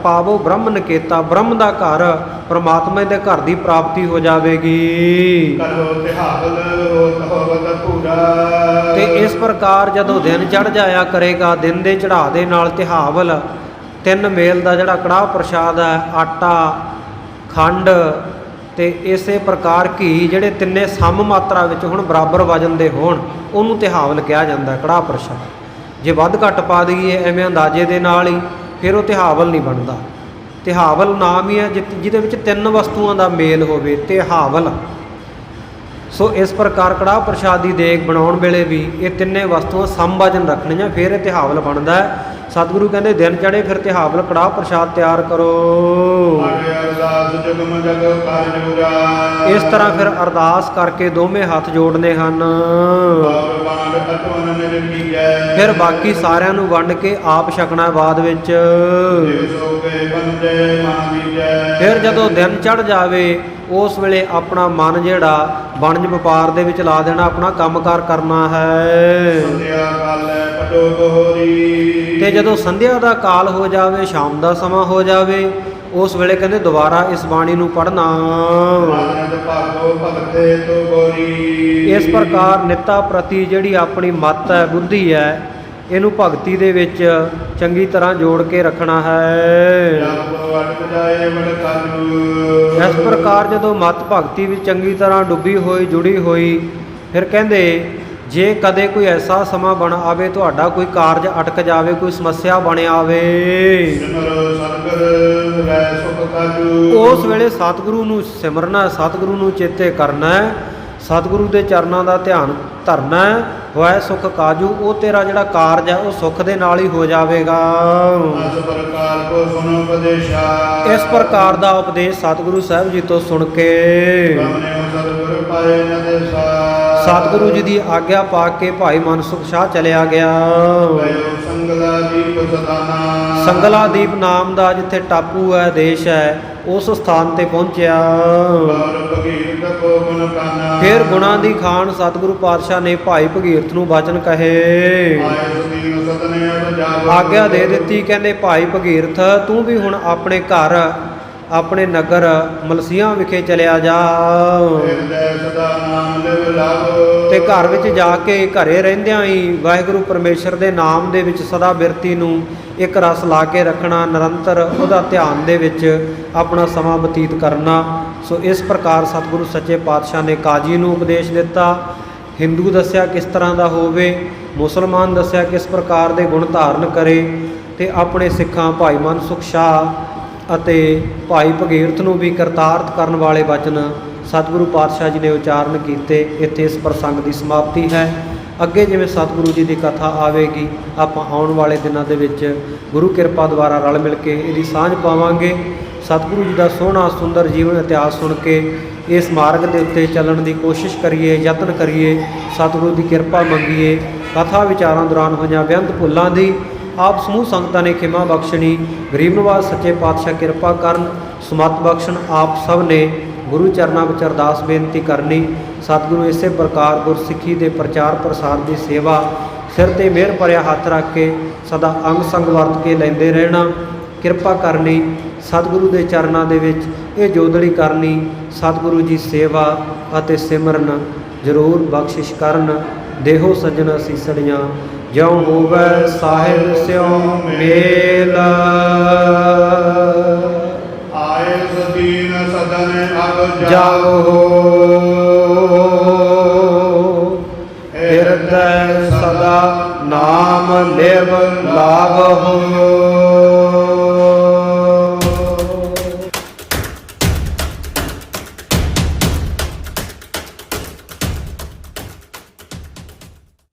ਪਾਵੋ ਬ੍ਰਹਮ ਨਿਕੇਤਾ, ਬ੍ਰਹਮ ਦਾ ਘਰ, ਪਰਮਾਤਮਾ ਦੇ ਘਰ ਦੀ ਪ੍ਰਾਪਤੀ ਹੋ ਜਾਵੇਗੀ। ਤੇ ਇਸ ਪ੍ਰਕਾਰ ਜਦੋਂ ਦਿਨ ਚੜ੍ਹ ਜਾਇਆ ਕਰੇਗਾ, ਦਿਨ ਦੇ ਚੜ੍ਹਾਅ ਦੇ ਨਾਲ ਤਿਹਾਵਲ 3 ਮੇਲ ਦਾ ਜਿਹੜਾ ਕੜਾਹ ਪ੍ਰਸ਼ਾਦ ਹੈ, ਆਟਾ, ਖੰਡ ਤੇ ਇਸੇ ਪ੍ਰਕਾਰ ਘੀ, ਜਿਹੜੇ ਤਿੰਨੇ ਸਮ ਮਾਤਰਾ ਵਿੱਚ ਹੁਣ ਬਰਾਬਰ ਵਜਨ ਦੇ ਹੋਣ, ਉਹਨੂੰ ਤਿਹਾਵਲ ਕਿਹਾ ਜਾਂਦਾ ਕੜਾਹ ਪ੍ਰਸ਼ਾਦ। ਜੇ ਵੱਧ ਘੱਟ ਪਾ ਦਈਏ ਐਵੇਂ ਅੰਦਾਜ਼ੇ ਦੇ ਨਾਲ ਹੀ, ਫਿਰ ਉਹ ਤਿਹਾਵਲ ਨਹੀਂ ਬਣਦਾ। ਤਿਹਾਵਲ ਨਾਮ ਹੀ ਹੈ ਜਿਹਦੇ ਵਿੱਚ 3 ਵਸਤੂਆਂ ਦਾ ਮੇਲ ਹੋਵੇ, ਤਿਹਾਵਲ। ਸੋ ਇਸ ਪ੍ਰਕਾਰ ਕੜਾਹ ਪ੍ਰਸ਼ਾਦ ਦੀ ਦੇਗ ਬਣਾਉਣ ਵੇਲੇ ਵੀ ਇਹ ਤਿੰਨੇ ਵਸਤੂਆਂ ਸਮਵਜਨ ਰੱਖਣੀਆਂ, ਫਿਰ ਇਹ ਤਿਹਾਵਲ ਬਣਦਾ ਹੈ। ਸਤਿਗੁਰੂ ਕਹਿੰਦੇ ਦਿਨ ਚੜ੍ਹੇ ਫਿਰ ਤਿਹਾਵਲ ਕੜਾਹ ਪ੍ਰਸ਼ਾਦ ਤਿਆਰ ਕਰੋ। ਆਗੇ ਅਰਦਾਸ ਜੁਗਮ ਜਗ ਕਰ ਜੁਰਾ। ਇਸ ਤਰ੍ਹਾਂ ਫਿਰ ਅਰਦਾਸ ਕਰਕੇ ਦੋਵੇਂ ਹੱਥ ਜੋੜਨੇ ਹਨ। ਔਰ ਬਾਂਡ ਅਟਵਨ ਨਿਰਮੀਐ। ਫਿਰ ਬਾਕੀ ਸਾਰਿਆਂ ਨੂੰ ਵੰਡ ਕੇ ਆਪ ਛਕਣਾ ਬਾਅਦ ਵਿੱਚ। ਜਿਵ ਸੋ ਕੇ ਬੰਦੇ ਮਨ ਦੀਜੈ। ਫਿਰ ਜਦੋਂ ਦਿਨ ਚੜ੍ਹ ਜਾਵੇ ਉਸ ਵੇਲੇ ਆਪਣਾ ਮਨ ਜਿਹੜਾ ਵਣਜ ਵਪਾਰ ਦੇ ਵਿੱਚ ਲਾ ਦੇਣਾ, ਆਪਣਾ ਕੰਮਕਾਰ ਕਰਨਾ ਹੈ। ਸੰਧਿਆ ਕਾਲੈ ਪਟੋ ਗੋਰੀ। ਤੇ ਜਦੋਂ ਸੰਧਿਆ ਦਾ ਕਾਲ ਹੋ ਜਾਵੇ, ਸ਼ਾਮ ਦਾ ਸਮਾਂ ਹੋ ਜਾਵੇ, ਉਸ ਵੇਲੇ ਕਹਿੰਦੇ ਦੁਬਾਰਾ ਇਸ ਬਾਣੀ ਨੂੰ ਪੜ੍ਹਨਾ। ਆਨੰਦ ਭਾਗੋ ਭਗਤੇ ਤੋ ਗੋਰੀ। ਇਸ ਪ੍ਰਕਾਰ ਨਿੱਤਾ ਪ੍ਰਤੀ ਜਿਹੜੀ ਆਪਣੀ ਮੱਤ ਹੈ, ਬੁੱਧੀ ਹੈ, ਇਹਨੂੰ ਭਗਤੀ ਦੇ ਵਿੱਚ ਚੰਗੀ ਤਰ੍ਹਾਂ ਜੋੜ ਕੇ ਰੱਖਣਾ ਹੈ। ਇਸ ਪ੍ਰਕਾਰ ਜਦੋਂ ਮੱਤ ਭਗਤੀ ਵਿੱਚ ਚੰਗੀ ਤਰ੍ਹਾਂ ਡੁੱਬੀ ਹੋਈ, ਜੁੜੀ ਹੋਈ, ਫਿਰ ਕਹਿੰਦੇ ਜੇ ਕਦੇ ਕੋਈ ਐਸਾ ਸਮਾਂ ਬਣ ਆਵੇ, ਤੁਹਾਡਾ ਕੋਈ ਕਾਰਜ ਅਟਕ ਜਾਵੇ, ਕੋਈ ਸਮੱਸਿਆ ਬਣ ਆਵੇ, ਉਸ ਵੇਲੇ ਸਤਿਗੁਰੂ ਨੂੰ ਸਿਮਰਨਾ, ਸਤਿਗੁਰੂ ਨੂੰ ਚੇਤੇ ਕਰਨਾ, ਸਤਿਗੁਰੂ ਦੇ ਚਰਨਾਂ ਦਾ ਧਿਆਨ ਧਰਨਾ। ਹੋਇ ਸੁਖ ਕਾਜੂ, ਉਹ ਤੇਰਾ ਜਿਹੜਾ ਕਾਰਜ ਹੈ ਉਹ ਸੁੱਖ ਦੇ ਨਾਲ ਹੀ ਹੋ ਜਾਵੇਗਾ। ਇਸ ਪ੍ਰਕਾਰ ਦਾ ਉਪਦੇਸ਼ ਸਤਿਗੁਰੂ ਸਾਹਿਬ ਜੀ ਤੋਂ ਸੁਣ ਕੇ ਸਤਿਗੁਰੂ ਜੀ ਦੀ ਆਗਿਆ ਪਾ ਕੇ ਭਾਈ ਮਨਸੁਖ ਸ਼ਾਹ ਚਲਿਆ ਗਿਆ। ਸੰਗਲਾ ਦੀਪ ਨਾਮ ਦਾ ਜਿੱਥੇ ਟਾਪੂ ਹੈ, ਦੇਸ਼ ਹੈ, ਉਸ ਸਥਾਨ ਤੇ ਪਹੁੰਚਿਆ। ਫਿਰ ਗੁਣਾਂ ਦੀ ਖਾਨ ਸਤਿਗੁਰੂ ਪਾਤਸ਼ਾਹ ਨੇ ਭਾਈ ਭਗੀਰਥ ਨੂੰ ਬਚਨ ਕਹੇ, ਆਗਿਆ ਦੇ ਦਿੱਤੀ। ਕਹਿੰਦੇ ਭਾਈ ਭਗੀਰਥ ਤੂੰ ਵੀ ਹੁਣ ਆਪਣੇ ਘਰ, ਆਪਣੇ ਨਗਰ ਮਲਸੀਆਂ ਵਿਖੇ ਚਲਿਆ ਜਾ। ਤੇ ਘਰ ਵਿੱਚ ਜਾ ਕੇ ਘਰੇ ਰਹਿੰਦਿਆਂ ਹੀ ਵਾਹਿਗੁਰੂ ਪਰਮੇਸ਼ਰ ਦੇ ਨਾਮ ਦੇ ਵਿੱਚ ਸਦਾ ਬਿਰਤੀ ਨੂੰ ਇੱਕ ਰਸ ਲਾ ਕੇ ਰੱਖਣਾ, ਨਿਰੰਤਰ ਉਹਦਾ ਧਿਆਨ ਦੇ ਵਿੱਚ ਆਪਣਾ ਸਮਾਂ ਬਤੀਤ ਕਰਨਾ। ਸੋ ਇਸ ਪ੍ਰਕਾਰ ਸਤਿਗੁਰੂ ਸੱਚੇ ਪਾਤਸ਼ਾਹ ਨੇ ਕਾਜੀ ਨੂੰ ਉਪਦੇਸ਼ ਦਿੱਤਾ। ਹਿੰਦੂ ਦੱਸਿਆ ਕਿਸ ਤਰ੍ਹਾਂ ਦਾ ਹੋਵੇ, ਮੁਸਲਮਾਨ ਦੱਸਿਆ ਕਿਸ ਪ੍ਰਕਾਰ ਦੇ ਗੁਣ ਧਾਰਨ ਕਰੇ, ਤੇ ਆਪਣੇ ਸਿੱਖਾਂ ਭਾਈ ਮਨਸੁਖ ਸ਼ਾਹ ਅਤੇ ਭਾਈ ਭਗੀਰਥ ਨੂੰ ਵੀ ਕਰਤਾਰਥ ਕਰਨ ਵਾਲੇ ਬਚਨ ਸਤਿਗੁਰੂ ਪਾਤਸ਼ਾਹ ਜੀ ਨੇ ਉਚਾਰਨ ਕੀਤੇ। ਇੱਥੇ ਇਸ ਪ੍ਰਸੰਗ ਦੀ ਸਮਾਪਤੀ ਹੈ। ਅੱਗੇ ਜਿਵੇਂ ਸਤਿਗੁਰੂ ਜੀ ਦੀ ਕਥਾ ਆਵੇਗੀ, ਆਪਾਂ ਆਉਣ ਵਾਲੇ ਦਿਨਾਂ ਦੇ ਵਿੱਚ ਗੁਰੂ ਕਿਰਪਾ ਦੁਆਰਾ ਰਲ ਮਿਲ ਕੇ ਇਹਦੀ ਸਾਂਝ ਪਾਵਾਂਗੇ। ਸਤਿਗੁਰੂ ਜੀ ਦਾ ਸੋਹਣਾ ਸੁੰਦਰ ਜੀਵਨ ਇਤਿਹਾਸ ਸੁਣ ਕੇ ਇਸ ਮਾਰਗ ਦੇ ਉੱਤੇ ਚੱਲਣ ਦੀ ਕੋਸ਼ਿਸ਼ ਕਰੀਏ, ਯਤਨ ਕਰੀਏ, ਸਤਿਗੁਰੂ ਦੀ ਕਿਰਪਾ ਮੰਗੀਏ। ਕਥਾ ਵਿਚਾਰਾਂ ਦੌਰਾਨ ਹੋਈਆਂ ਬੇਅੰਤ ਭੁੱਲਾਂ ਦੀ ਆਪ ਸਮੂਹ ਸੰਗਤਾਂ ਨੇ ਖਿਮਾ ਬਖਸ਼ਣੀ। ਗਰੀਬ ਨਿਵਾਜ ਸੱਚੇ ਪਾਤਸ਼ਾਹ ਕਿਰਪਾ ਕਰਨ, ਸਮਤ ਬਖਸ਼ਣ। ਆਪ ਸਭ ਨੇ ਗੁਰੂ ਚਰਨਾਂ ਵਿੱਚ ਅਰਦਾਸ ਬੇਨਤੀ ਕਰਨੀ। ਸਤਿਗੁਰੂ ਇਸੇ ਪ੍ਰਕਾਰ ਗੁਰਸਿੱਖੀ ਦੇ ਪ੍ਰਚਾਰ ਪ੍ਰਸਾਰ ਦੀ ਸੇਵਾ ਸਿਰ ਤੇ ਮਿਹਰ ਭਰਿਆ ਹੱਥ ਰੱਖ ਕੇ ਸਦਾ ਅੰਗ ਸੰਗ ਵਰਤ ਕੇ ਲੈਂਦੇ ਰਹਿਣਾ। ਕਿਰਪਾ ਕਰਨੀ, ਸਤਿਗੁਰੂ ਦੇ ਚਰਨਾਂ ਦੇ ਵਿੱਚ ਇਹ ਜੋਦੜੀ ਕਰਨੀ। ਸਤਿਗੁਰੂ ਜੀ ਸੇਵਾ ਅਤੇ ਸਿਮਰਨ ਜ਼ਰੂਰ ਬਖਸ਼ਿਸ਼ ਕਰਨ। ਦੇਹੋ ਸੱਜਣ ਅਸੀਸੜੀਆਂ, ਜਿਉ ਹੋਵੈ ਸਾਹਿਬ ਸਿਉ ਮੇਲ। ਆਏ ਸਦੀਨ ਸਦਨ ਅਬ ਜਾਓ